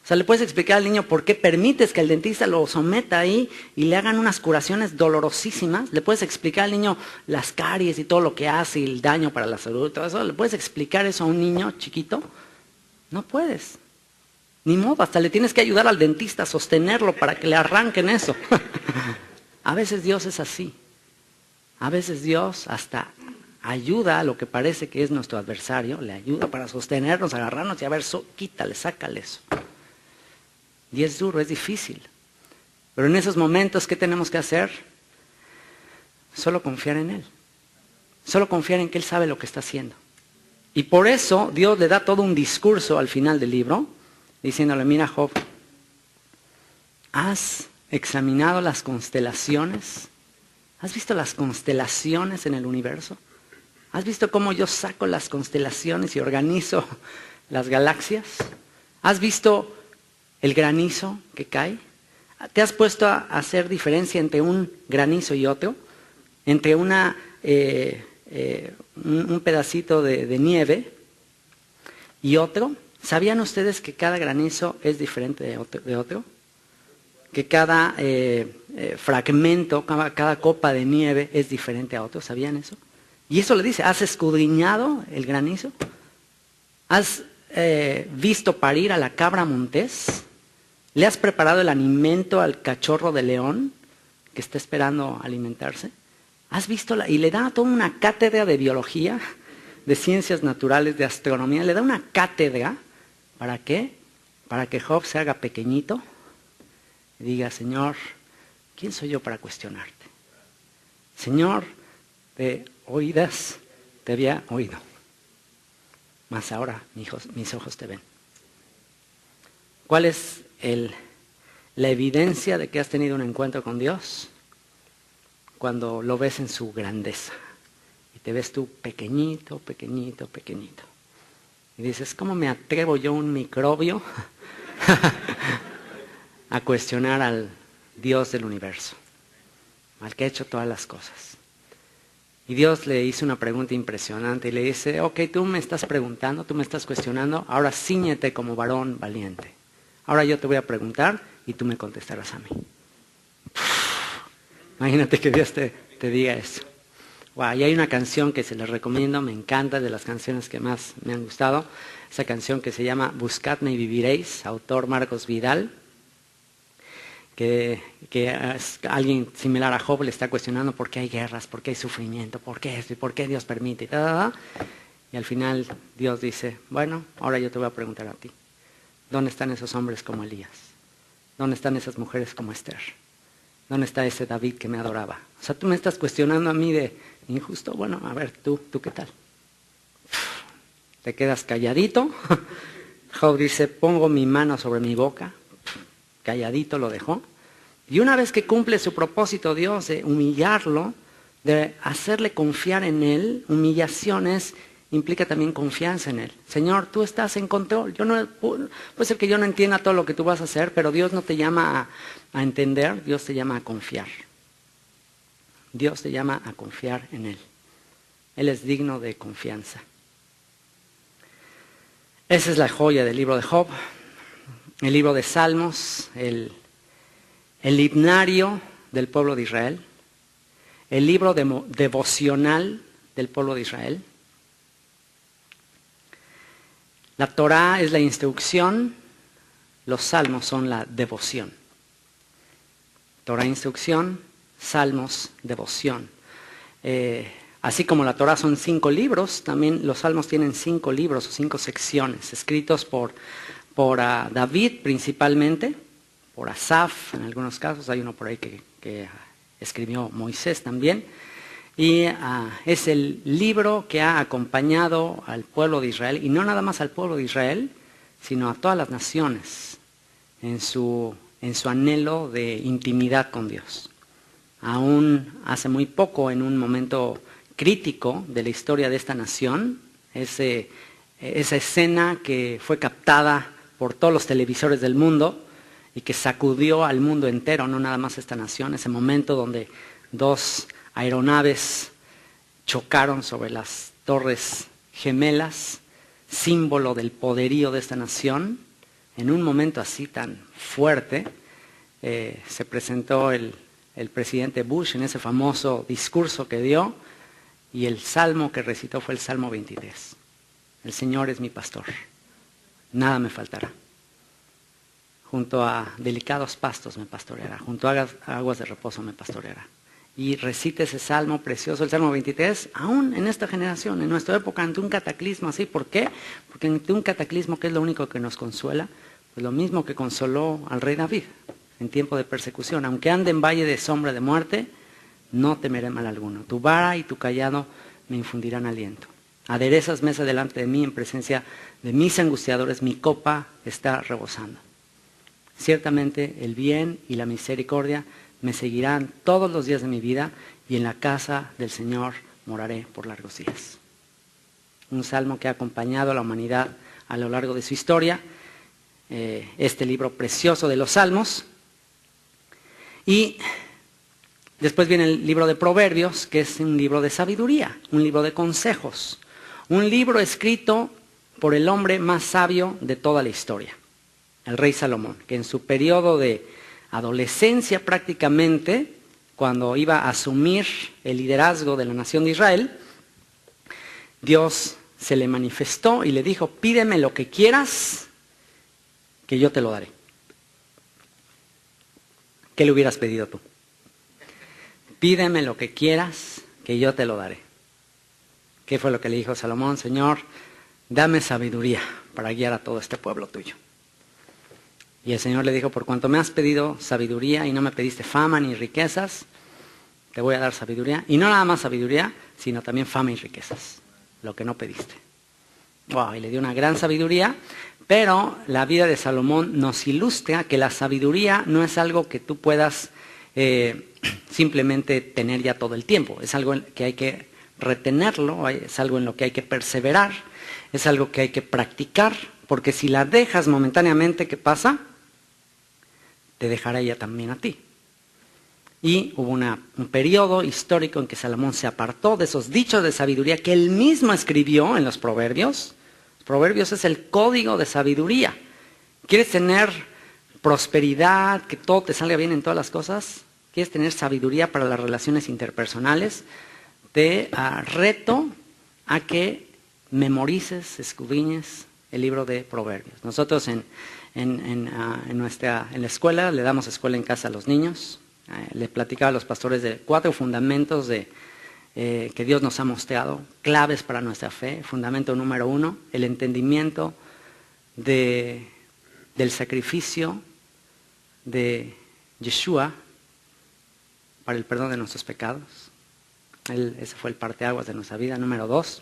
O sea, ¿le puedes explicar al niño por qué permites que el dentista lo someta ahí y le hagan unas curaciones dolorosísimas? ¿Le puedes explicar al niño las caries y todo lo que hace y el daño para la salud? Todo eso? ¿Le puedes explicar eso a un niño chiquito? No puedes. Ni modo, hasta le tienes que ayudar al dentista a sostenerlo para que le arranquen eso. A veces Dios es así. A veces Dios hasta ayuda a lo que parece que es nuestro adversario, le ayuda para sostenernos, agarrarnos y a ver, quítale, sácale eso. Y es duro, es difícil. Pero en esos momentos, ¿qué tenemos que hacer? Solo confiar en Él. Solo confiar en que Él sabe lo que está haciendo. Y por eso Dios le da todo un discurso al final del libro, diciéndole, mira Job, ¿has examinado las constelaciones? ¿Has visto las constelaciones en el universo? ¿Has visto cómo yo saco las constelaciones y organizo las galaxias? ¿Has visto el granizo que cae? ¿Te has puesto a hacer diferencia entre un granizo y otro? Entre un pedacito de nieve y otro. ¿Sabían ustedes que cada granizo es diferente de otro? Que cada fragmento, cada copa de nieve es diferente a otro. ¿Sabían eso? Y eso le dice, ¿has escudriñado el granizo? ¿Has visto parir a la cabra montés? ¿Le has preparado el alimento al cachorro de león que está esperando alimentarse? ¿Has visto? Y le da toda una cátedra de biología, de ciencias naturales, de astronomía. Le da una cátedra. ¿Para qué? Para que Job se haga pequeñito y diga, Señor, ¿quién soy yo para cuestionarte? Señor, de oídas te había oído, mas ahora mis ojos te ven. ¿Cuál es la evidencia de que has tenido un encuentro con Dios? Cuando lo ves en su grandeza y te ves tú pequeñito, pequeñito, pequeñito. Y dices, ¿cómo me atrevo yo, un microbio, a cuestionar al Dios del universo, al que ha hecho todas las cosas? Y Dios le hizo una pregunta impresionante y le dice, ok, tú me estás preguntando, tú me estás cuestionando, ahora cíñete como varón valiente. Ahora yo te voy a preguntar y tú me contestarás a mí. Imagínate que Dios te diga eso. Wow, y hay una canción que se les recomiendo, me encanta, de las canciones que más me han gustado. Esa canción que se llama Buscadme y viviréis, autor Marcos Vidal. Que alguien similar a Job le está cuestionando por qué hay guerras, por qué hay sufrimiento, por qué esto y por qué Dios permite. Y al final Dios dice, bueno, ahora yo te voy a preguntar a ti. ¿Dónde están esos hombres como Elías? ¿Dónde están esas mujeres como Esther? ¿Dónde está ese David que me adoraba? O sea, tú me estás cuestionando a mí de injusto. Bueno, a ver, ¿tú qué tal? Te quedas calladito. Job dice, pongo mi mano sobre mi boca. Calladito lo dejó. Y una vez que cumple su propósito Dios de humillarlo, de hacerle confiar en Él, humillaciones implica también confianza en Él. Señor, tú estás en control. Puede ser que yo no entienda todo lo que tú vas a hacer, pero Dios no te llama a entender, Dios te llama a confiar. Dios te llama a confiar en Él. Él es digno de confianza. Esa es la joya del libro de Job. El libro de Salmos, el himnario del pueblo de Israel, el libro devocional del pueblo de Israel. La Torá es la instrucción, los salmos son la devoción. Torá, instrucción, salmos, devoción. Así como la Torá son 5 libros, también los salmos tienen 5 libros o 5 secciones, escritos por David principalmente, por Asaf en algunos casos, hay uno por ahí que escribió Moisés también, y es el libro que ha acompañado al pueblo de Israel, y no nada más al pueblo de Israel, sino a todas las naciones, en su anhelo de intimidad con Dios. Aún hace muy poco, en un momento crítico de la historia de esta nación, esa escena que fue captada por todos los televisores del mundo y que sacudió al mundo entero, no nada más esta nación, ese momento donde 2 aeronaves chocaron sobre las torres gemelas, símbolo del poderío de esta nación. En un momento así tan fuerte, se presentó el presidente Bush en ese famoso discurso que dio, y el salmo que recitó fue el Salmo 23. El Señor es mi pastor, nada me faltará. Junto a delicados pastos me pastoreará, junto a aguas de reposo me pastoreará. Y recite ese salmo precioso, el Salmo 23, aún en esta generación, en nuestra época, ante un cataclismo así. ¿Por qué? Porque ante un cataclismo, ¿qué es lo único que nos consuela? Pues lo mismo que consoló al rey David en tiempo de persecución. Aunque ande en valle de sombra de muerte, no temeré mal alguno. Tu vara y tu callado me infundirán aliento. Aderezas mesa delante de mí en presencia de mis angustiadores, mi copa está rebosando. Ciertamente el bien y la misericordia me seguirán todos los días de mi vida, y en la casa del Señor moraré por largos días. Un salmo que ha acompañado a la humanidad a lo largo de su historia, este libro precioso de los salmos. Y después viene el libro de Proverbios, que es un libro de sabiduría, un libro de consejos, un libro escrito por el hombre más sabio de toda la historia, el rey Salomón, que en su periodo de adolescencia prácticamente, cuando iba a asumir el liderazgo de la nación de Israel, Dios se le manifestó y le dijo, pídeme lo que quieras, que yo te lo daré. ¿Qué le hubieras pedido tú? Pídeme lo que quieras, que yo te lo daré. ¿Qué fue lo que le dijo Salomón? Señor, dame sabiduría para guiar a todo este pueblo tuyo. Y el Señor le dijo, por cuanto me has pedido sabiduría y no me pediste fama ni riquezas, te voy a dar sabiduría, y no nada más sabiduría, sino también fama y riquezas, lo que no pediste. Wow, y le dio una gran sabiduría, pero la vida de Salomón nos ilustra que la sabiduría no es algo que tú puedas simplemente tener ya todo el tiempo, es algo que hay que retenerlo, es algo en lo que hay que perseverar, es algo que hay que practicar, porque si la dejas momentáneamente, ¿qué pasa? Te dejará ella también a ti. Y hubo un periodo histórico en que Salomón se apartó de esos dichos de sabiduría que él mismo escribió en los Proverbios. Los Proverbios es el código de sabiduría. ¿Quieres tener prosperidad, que todo te salga bien en todas las cosas? ¿Quieres tener sabiduría para las relaciones interpersonales? Te reto a que memorices, escudriñes el libro de Proverbios. Nosotros en la escuela le damos escuela en casa a los niños. Le platicaba a los pastores de 4 fundamentos que Dios nos ha mostrado, claves para nuestra fe. Fundamento número 1, el entendimiento del sacrificio de Yeshua para el perdón de nuestros pecados. Ese fue el parteaguas de nuestra vida. Número 2,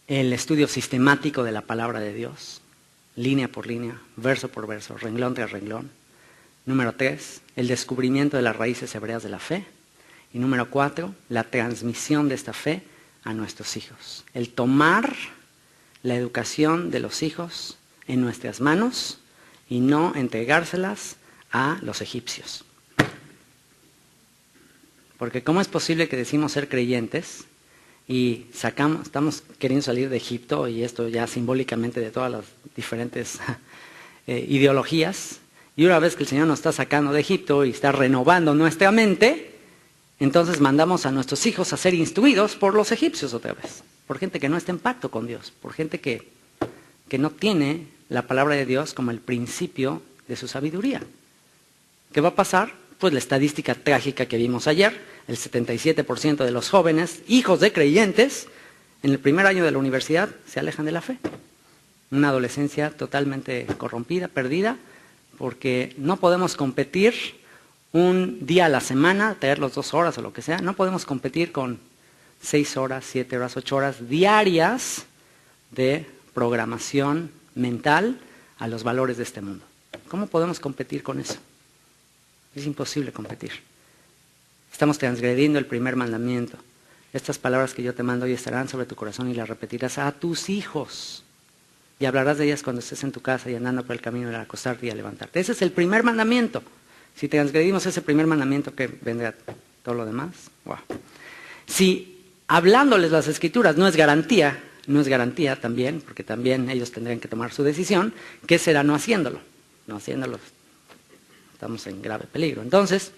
el estudio sistemático de la palabra de Dios, línea por línea, verso por verso, renglón tras renglón. Número 3, el descubrimiento de las raíces hebreas de la fe. Y número 4, la transmisión de esta fe a nuestros hijos. El tomar la educación de los hijos en nuestras manos y no entregárselas a los egipcios. Porque ¿cómo es posible que decimos ser creyentes y estamos queriendo salir de Egipto, y esto ya simbólicamente de todas las diferentes ideologías, y una vez que el Señor nos está sacando de Egipto y está renovando nuestra mente, entonces mandamos a nuestros hijos a ser instruidos por los egipcios otra vez, por gente que no está en pacto con Dios, por gente que no tiene la palabra de Dios como el principio de su sabiduría? ¿Qué va a pasar? Pues la estadística trágica que vimos ayer, el 77% de los jóvenes, hijos de creyentes, en el primer año de la universidad se alejan de la fe. Una adolescencia totalmente corrompida, perdida, porque no podemos competir un día a la semana, traerlos 2 horas o lo que sea, no podemos competir con 6 horas, 7 horas, 8 horas diarias de programación mental a los valores de este mundo. ¿Cómo podemos competir con eso? Es imposible competir. Estamos transgrediendo el primer mandamiento. Estas palabras que yo te mando hoy estarán sobre tu corazón y las repetirás a tus hijos. Y hablarás de ellas cuando estés en tu casa y andando por el camino de acostarte y a levantarte. Ese es el primer mandamiento. Si transgredimos ese primer mandamiento, ¿qué vendrá todo lo demás? Wow. Si hablándoles las escrituras no es garantía también, porque también ellos tendrían que tomar su decisión, ¿qué será no haciéndolo? No haciéndolo, estamos en grave peligro. Entonces,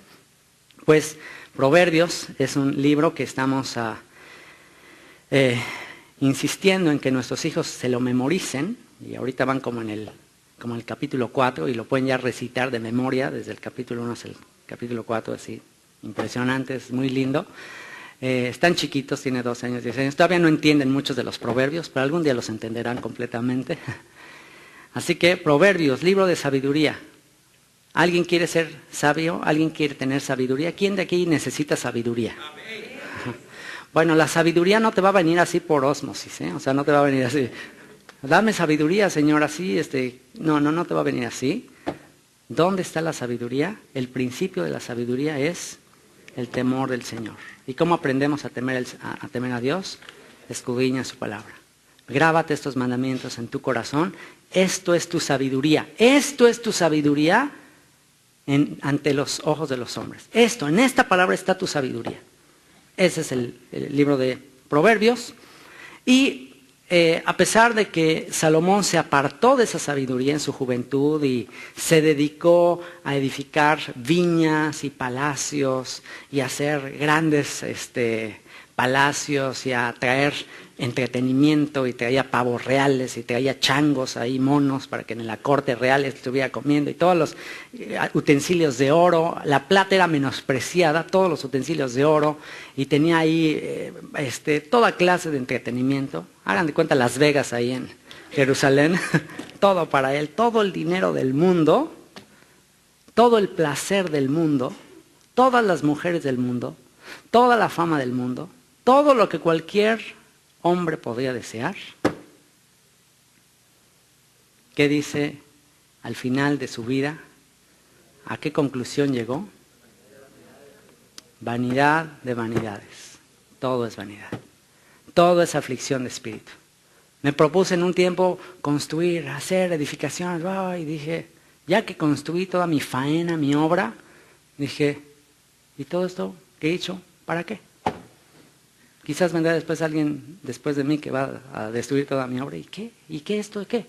pues Proverbios es un libro que estamos insistiendo en que nuestros hijos se lo memoricen, y ahorita van como en el capítulo 4 y lo pueden ya recitar de memoria, desde el capítulo 1 hasta el capítulo 4, así, impresionante, es muy lindo. Están chiquitos, tiene 12 años, 10 años, todavía no entienden muchos de los proverbios, pero algún día los entenderán completamente. Así que Proverbios, libro de sabiduría. ¿Alguien quiere ser sabio? ¿Alguien quiere tener sabiduría? ¿Quién de aquí necesita sabiduría? Bueno, la sabiduría no te va a venir así por ósmosis, ¿eh? O sea, no te va a venir así. Dame sabiduría, Señor, así, no te va a venir así. ¿Dónde está la sabiduría? El principio de la sabiduría es el temor del Señor. ¿Y cómo aprendemos a temer a Dios? Escudriña su palabra. Grábate estos mandamientos en tu corazón. Esto es tu sabiduría. Esto es tu sabiduría ante los ojos de los hombres. En esta palabra está tu sabiduría. Ese es el libro de Proverbios. Y a pesar de que Salomón se apartó de esa sabiduría en su juventud y se dedicó a edificar viñas y palacios y a hacer grandes palacios y a traer entretenimiento, y traía pavos reales y traía changos ahí, monos, para que en la corte real estuviera comiendo, y todos los utensilios de oro, la plata era menospreciada, todos los utensilios de oro, y tenía ahí toda clase de entretenimiento. Hagan de cuenta Las Vegas ahí en Jerusalén, todo para él, todo el dinero del mundo, todo el placer del mundo, todas las mujeres del mundo, toda la fama del mundo, todo lo que cualquier hombre podría desear. ¿Qué dice al final de su vida? ¿A qué conclusión llegó? Vanidad de vanidades. Todo es vanidad. Todo es aflicción de espíritu. Me propuse en un tiempo construir, hacer edificaciones. Y dije, ya que construí toda mi faena, mi obra, dije, ¿y todo esto que he hecho? ¿Para qué? Quizás vendrá después alguien después de mí que va a destruir toda mi obra. ¿Y qué? ¿Y qué esto de qué?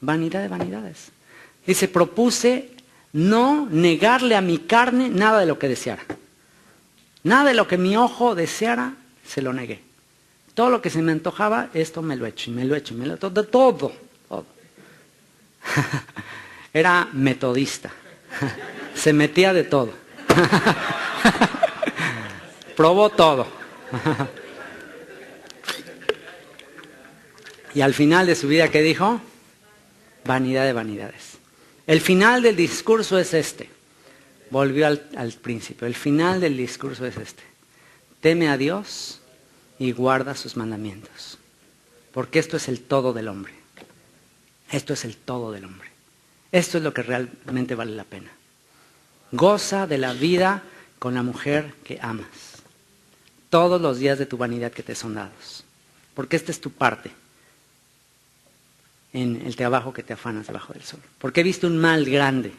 Vanidad de vanidades. Dice, propuse no negarle a mi carne nada de lo que deseara. Nada de lo que mi ojo deseara, se lo negué. Todo lo que se me antojaba, esto me lo he hecho, y me lo he hecho, y me lo he hecho, todo. Era metodista. Se metía de todo. Probó todo. Y al final de su vida, ¿qué dijo? Vanidad de vanidades. El final del discurso es este. Volvió al principio. El final del discurso es este. Teme a Dios y guarda sus mandamientos. Porque esto es el todo del hombre. Esto es el todo del hombre. Esto es lo que realmente vale la pena. Goza de la vida con la mujer que amas. Todos los días de tu vanidad que te son dados. Porque esta es tu parte en el trabajo que te afanas debajo del sol. Porque he visto un mal grande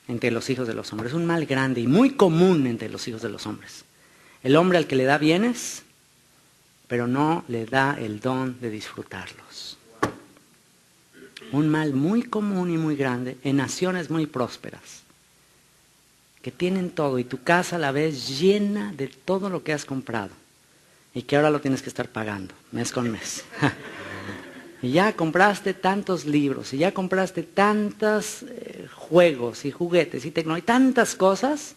entre los hijos de los hombres. Un mal grande y muy común entre los hijos de los hombres. El hombre al que le da bienes, pero no le da el don de disfrutarlos. Un mal muy común y muy grande en naciones muy prósperas, que tienen todo y tu casa la ves llena de todo lo que has comprado y que ahora lo tienes que estar pagando mes con mes. Y ya compraste tantos libros, y ya compraste tantos juegos y juguetes y tecnología, y tantas cosas.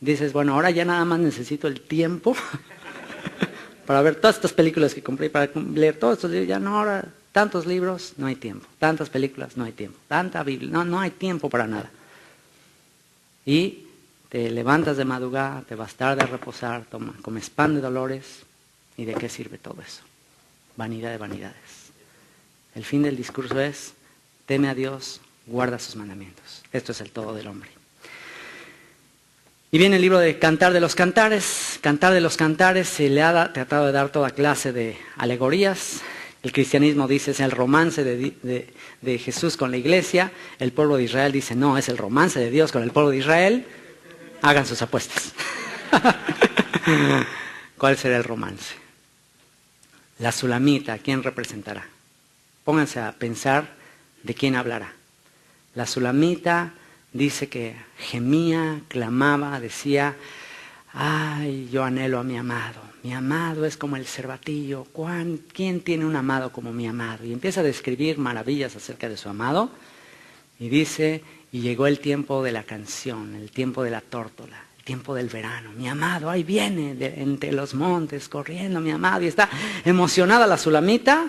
Dices, bueno, ahora ya nada más necesito el tiempo para ver todas estas películas que compré, para leer todos estos libros. Ya no, ahora tantos libros, no hay tiempo. Tantas películas, no hay tiempo. Tanta Biblia, no hay tiempo para nada. Y te levantas de madrugada, te vas tarde a reposar, comes pan de dolores. ¿Y de qué sirve todo eso? Vanidad de vanidades. El fin del discurso es, teme a Dios, guarda sus mandamientos. Esto es el todo del hombre. Y viene el libro de Cantar de los Cantares. Cantar de los Cantares se le ha tratado de dar toda clase de alegorías. El cristianismo dice es el romance de Jesús con la iglesia. El pueblo de Israel dice no, es el romance de Dios con el pueblo de Israel. Hagan sus apuestas. ¿Cuál será el romance? La Sulamita, ¿quién representará? Pónganse a pensar de quién hablará. La Sulamita dice que gemía, clamaba, decía, ay, yo anhelo a mi amado es como el cervatillo, ¿quién tiene un amado como mi amado? Y empieza a describir maravillas acerca de su amado, y dice, y llegó el tiempo de la canción, el tiempo de la tórtola, el tiempo del verano, mi amado, ahí viene entre los montes, corriendo mi amado, y está emocionada la Sulamita,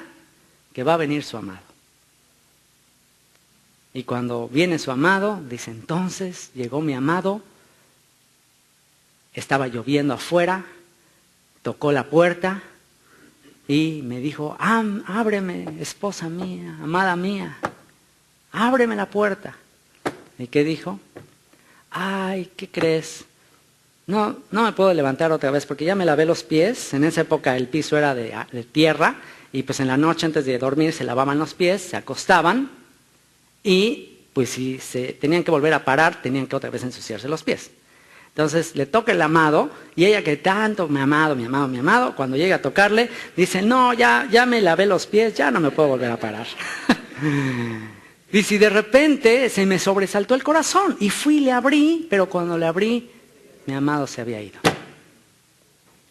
que va a venir su amado. Y cuando viene su amado, dice, entonces llegó mi amado, estaba lloviendo afuera, tocó la puerta y me dijo, ábreme, esposa mía, amada mía, ábreme la puerta. ¿Y qué dijo? Ay, ¿qué crees? No me puedo levantar otra vez porque ya me lavé los pies. En esa época el piso era de tierra y pues en la noche antes de dormir se lavaban los pies, se acostaban. Y pues si se tenían que volver a parar, tenían que otra vez ensuciarse los pies. Entonces le toca el amado, y ella que tanto mi amado, cuando llega a tocarle, dice, no, ya me lavé los pies, ya no me puedo volver a parar. Dice, y de repente se me sobresaltó el corazón, y fui y le abrí, pero cuando le abrí, mi amado se había ido.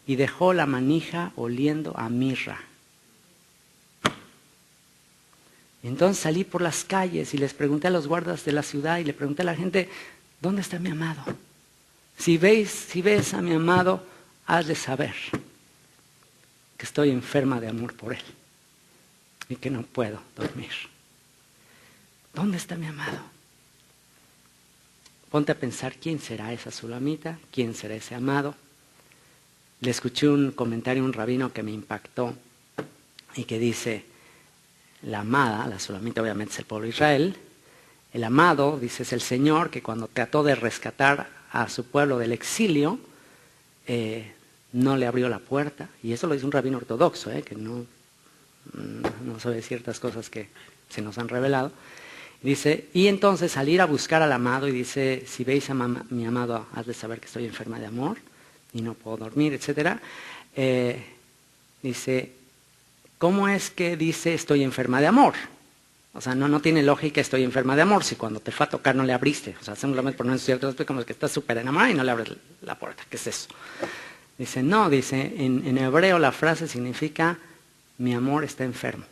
Y dejó la manija oliendo a mirra. Y entonces salí por las calles y les pregunté a los guardas de la ciudad y le pregunté a la gente, ¿dónde está mi amado? Si ves a mi amado, has de saber que estoy enferma de amor por él y que no puedo dormir. ¿Dónde está mi amado? ponte a pensar quién será esa sulamita, quién será ese amado. Le escuché un comentario a un rabino que me impactó y que dice, la amada, la sulamita obviamente es el pueblo de Israel, el amado, dice, es el Señor que cuando trató de rescatar a su pueblo del exilio, no le abrió la puerta. Y eso lo dice un rabino ortodoxo, que no sabe ciertas cosas que se nos han revelado. Dice, y entonces salir a buscar al amado y dice, si veis a mi amado, has de saber que estoy enferma de amor y no puedo dormir, etc. Dice, ¿cómo es que dice estoy enferma de amor? O sea, no tiene lógica estoy enferma de amor si cuando te fue a tocar no le abriste. O sea, simplemente por no entusiasmarte como que estás súper enamorada y no le abres la puerta. ¿Qué es eso? Dice, no, dice, en hebreo la frase significa mi amor está enfermo.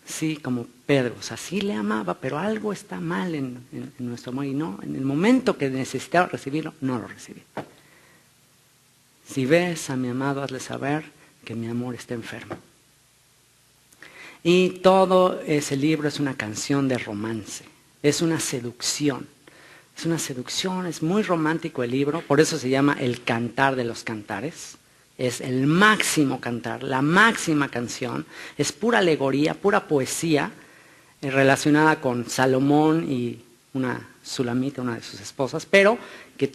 Sí, como Pedro, o sea, sí le amaba, pero algo está mal en nuestro amor y no, en el momento que necesitaba recibirlo, no lo recibí. Si ves a mi amado, hazle saber que mi amor está enfermo. Y todo ese libro es una canción de romance, es una seducción. Es una seducción, es muy romántico el libro, por eso se llama El Cantar de los Cantares. Es el máximo cantar, la máxima canción, es pura alegoría, pura poesía relacionada con Salomón y una sulamita, una de sus esposas, pero que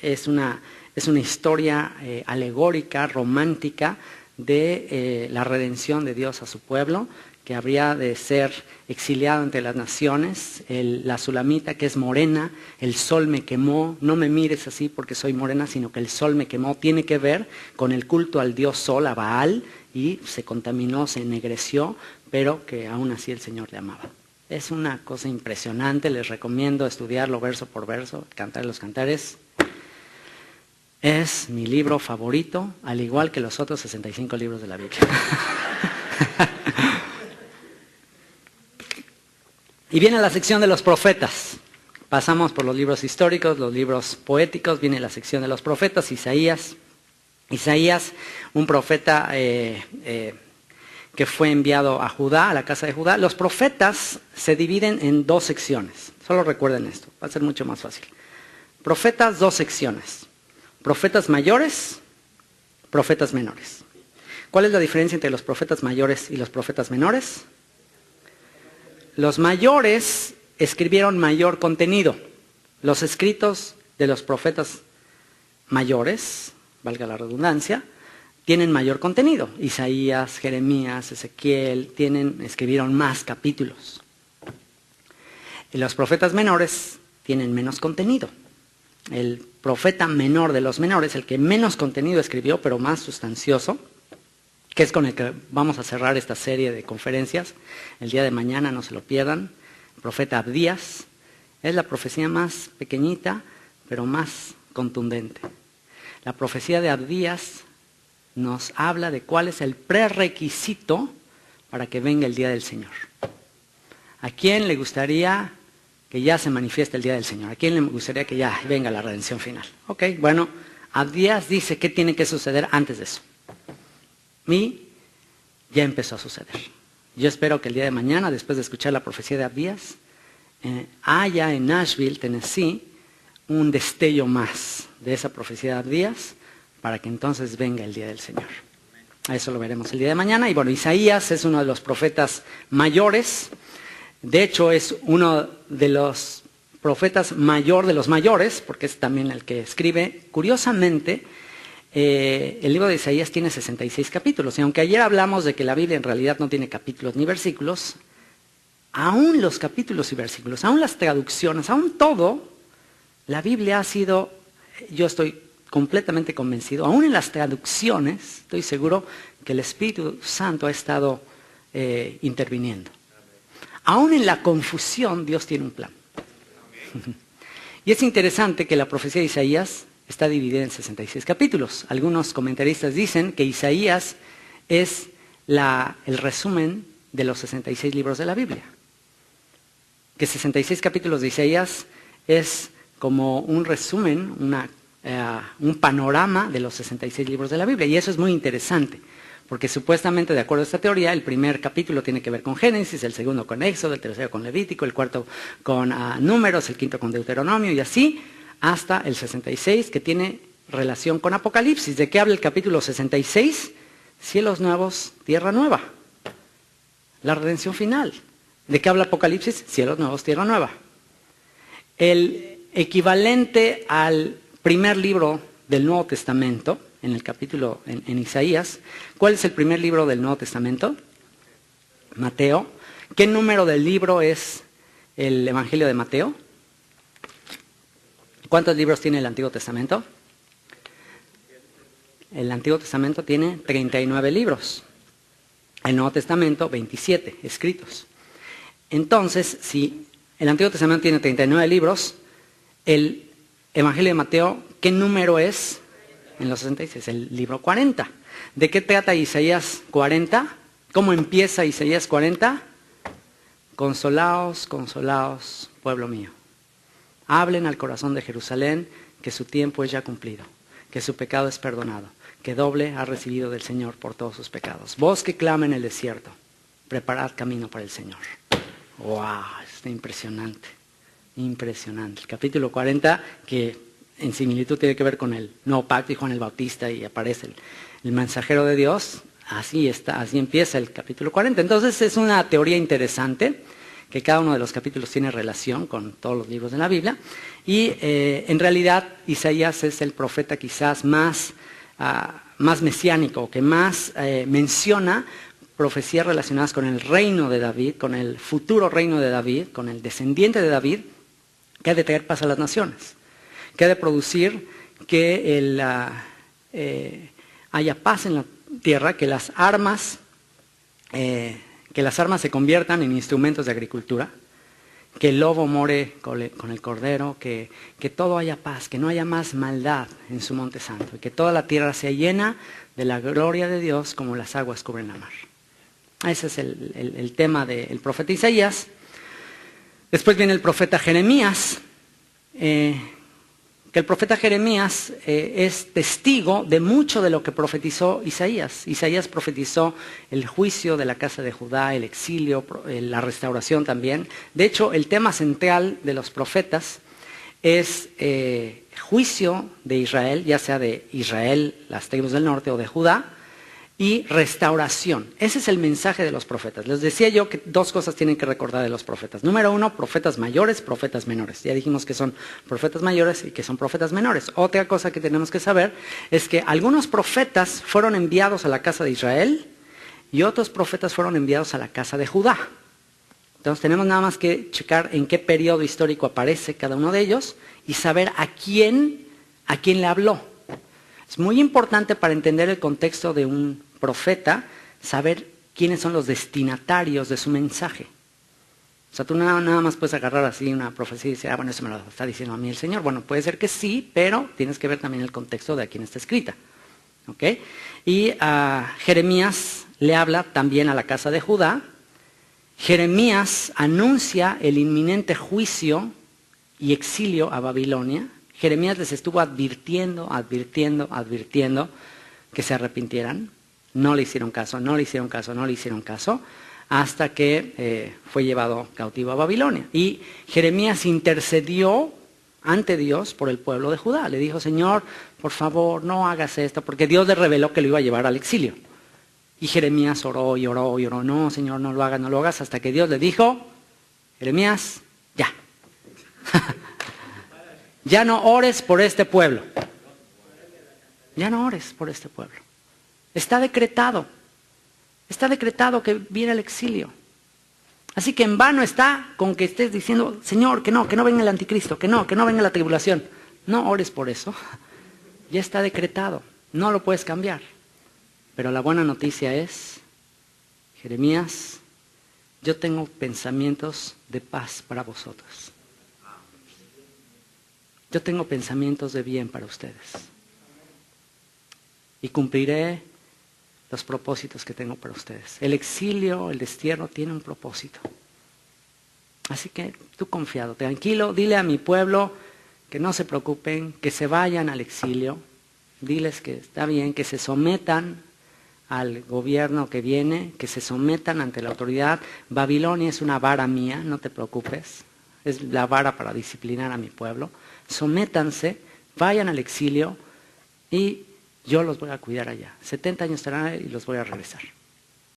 es una historia alegórica, romántica, de la redención de Dios a su pueblo, que habría de ser exiliado entre las naciones, la sulamita que es morena, el sol me quemó, no me mires así porque soy morena, sino que el sol me quemó, tiene que ver con el culto al dios sol, a Baal, y se contaminó, se ennegreció, pero que aún así el Señor le amaba. Es una cosa impresionante, les recomiendo estudiarlo verso por verso, Cantar de los Cantares. Es mi libro favorito, al igual que los otros 65 libros de la Biblia. Y viene la sección de los profetas. Pasamos por los libros históricos, los libros poéticos, viene la sección de los profetas, Isaías. Isaías, un profeta que fue enviado a Judá, a la casa de Judá. Los profetas se dividen en dos secciones. Solo recuerden esto, va a ser mucho más fácil. Profetas, dos secciones. Profetas mayores, profetas menores. ¿Cuál es la diferencia entre los profetas mayores y los profetas menores? Los mayores escribieron mayor contenido. Los escritos de los profetas mayores, valga la redundancia, tienen mayor contenido. Isaías, Jeremías, Ezequiel, escribieron más capítulos. Y los profetas menores tienen menos contenido. El profeta menor de los menores, el que menos contenido escribió, pero más sustancioso, que es con el que vamos a cerrar esta serie de conferencias, el día de mañana, no se lo pierdan, el profeta Abdías, es la profecía más pequeñita, pero más contundente. La profecía de Abdías nos habla de cuál es el prerequisito para que venga el día del Señor. ¿A quién le gustaría que ya se manifieste el día del Señor? ¿A quién le gustaría que ya venga la redención final? Ok, bueno, Abdías dice qué tiene que suceder antes de eso. Y ya empezó a suceder. Yo espero que el día de mañana, después de escuchar la profecía de Abdías, haya en Nashville, Tennessee, un destello más de esa profecía de Abdías, para que entonces venga el día del Señor. A eso lo veremos el día de mañana. Y bueno, Isaías es uno de los profetas mayores. De hecho, es uno de los profetas mayor de los mayores, porque es también el que escribe. Curiosamente, el libro de Isaías tiene 66 capítulos. Y aunque ayer hablamos de que la Biblia en realidad no tiene capítulos ni versículos, aún los capítulos y versículos, aún las traducciones, aún todo, la Biblia ha sido, yo estoy completamente convencido, aún en las traducciones, estoy seguro que el Espíritu Santo ha estado interviniendo. Aún en la confusión, Dios tiene un plan. Y es interesante que la profecía de Isaías está dividida en 66 capítulos. Algunos comentaristas dicen que Isaías es el resumen de los 66 libros de la Biblia. Que 66 capítulos de Isaías es como un resumen, un panorama de los 66 libros de la Biblia. Y eso es muy interesante, porque supuestamente, de acuerdo a esta teoría, el primer capítulo tiene que ver con Génesis, el segundo con Éxodo, el tercero con Levítico, el cuarto con Números, el quinto con Deuteronomio, y así hasta el 66, que tiene relación con Apocalipsis. ¿De qué habla el capítulo 66? Cielos nuevos, tierra nueva. La redención final. ¿De qué habla Apocalipsis? Cielos nuevos, tierra nueva. El equivalente al primer libro del Nuevo Testamento, en el capítulo, en Isaías. ¿Cuál es el primer libro del Nuevo Testamento? Mateo. ¿Qué número del libro es el Evangelio de Mateo? ¿Cuántos libros tiene el Antiguo Testamento? El Antiguo Testamento tiene 39 libros. El Nuevo Testamento, 27 escritos. Entonces, si el Antiguo Testamento tiene 39 libros, el Evangelio de Mateo, ¿qué número es? En los 66, el libro 40. ¿De qué trata Isaías 40? ¿Cómo empieza Isaías 40? Consolaos, consolaos, pueblo mío. Hablen al corazón de Jerusalén que su tiempo es ya cumplido, que su pecado es perdonado, que doble ha recibido del Señor por todos sus pecados. Voz que clama en el desierto, preparad camino para el Señor. ¡Wow! Está impresionante, impresionante. El capítulo 40, que en similitud tiene que ver con el Nuevo Pacto y Juan el Bautista, y aparece el mensajero de Dios. Así está, así empieza el capítulo 40. Entonces es una teoría interesante, que cada uno de los capítulos tiene relación con todos los libros de la Biblia, y en realidad Isaías es el profeta quizás más mesiánico, que más menciona profecías relacionadas con el reino de David, con el futuro reino de David, con el descendiente de David, que ha de traer paz a las naciones, que ha de producir que haya paz en la tierra, que las armas se conviertan en instrumentos de agricultura, que el lobo more con el cordero, que todo haya paz, que no haya más maldad en su monte santo, y que toda la tierra sea llena de la gloria de Dios como las aguas cubren la mar. Ese es el tema del profeta Isaías. Después viene el profeta Jeremías, que el profeta Jeremías es testigo de mucho de lo que profetizó Isaías. Isaías profetizó el juicio de la casa de Judá, el exilio, la restauración también. De hecho, el tema central de los profetas es juicio de Israel, ya sea de Israel, las tribus del norte, o de Judá, y restauración. Ese es el mensaje de los profetas. Les decía yo que dos cosas tienen que recordar de los profetas. Número uno, profetas mayores, profetas menores. Ya dijimos que son profetas mayores y que son profetas menores. Otra cosa que tenemos que saber es que algunos profetas fueron enviados a la casa de Israel y otros profetas fueron enviados a la casa de Judá. Entonces tenemos nada más que checar en qué periodo histórico aparece cada uno de ellos y saber a quién le habló. Es muy importante para entender el contexto de un profeta, saber quiénes son los destinatarios de su mensaje. O sea, tú nada más puedes agarrar así una profecía y decir, bueno, eso me lo está diciendo a mí el Señor. Bueno, puede ser que sí, pero tienes que ver también el contexto de a quién está escrita. ¿Ok? Y Jeremías le habla también a la casa de Judá. Jeremías anuncia el inminente juicio y exilio a Babilonia. Jeremías les estuvo advirtiendo que se arrepintieran. No le hicieron caso, hasta que fue llevado cautivo a Babilonia. Y Jeremías intercedió ante Dios por el pueblo de Judá. Le dijo, Señor, por favor, no hagas esto, porque Dios le reveló que lo iba a llevar al exilio. Y Jeremías oró y oró y oró, no, Señor, no lo hagas, hasta que Dios le dijo, Jeremías, ya. Ya no ores por este pueblo. Ya no ores por este pueblo. Está decretado que viene el exilio. Así que en vano está con que estés diciendo, Señor, que no venga el anticristo, que no venga la tribulación. No ores por eso. Ya está decretado, no lo puedes cambiar. Pero la buena noticia es, Jeremías, yo tengo pensamientos de paz para vosotros. Yo tengo pensamientos de bien para ustedes. Y cumpliré los propósitos que tengo para ustedes. El exilio, el destierro tiene un propósito. Así que tú confiado, tranquilo, dile a mi pueblo que no se preocupen, que se vayan al exilio. Diles que está bien, que se sometan al gobierno que viene, que se sometan ante la autoridad. Babilonia es una vara mía, no te preocupes, es la vara para disciplinar a mi pueblo. Sométanse, vayan al exilio y yo los voy a cuidar allá. 70 años estarán y los voy a regresar.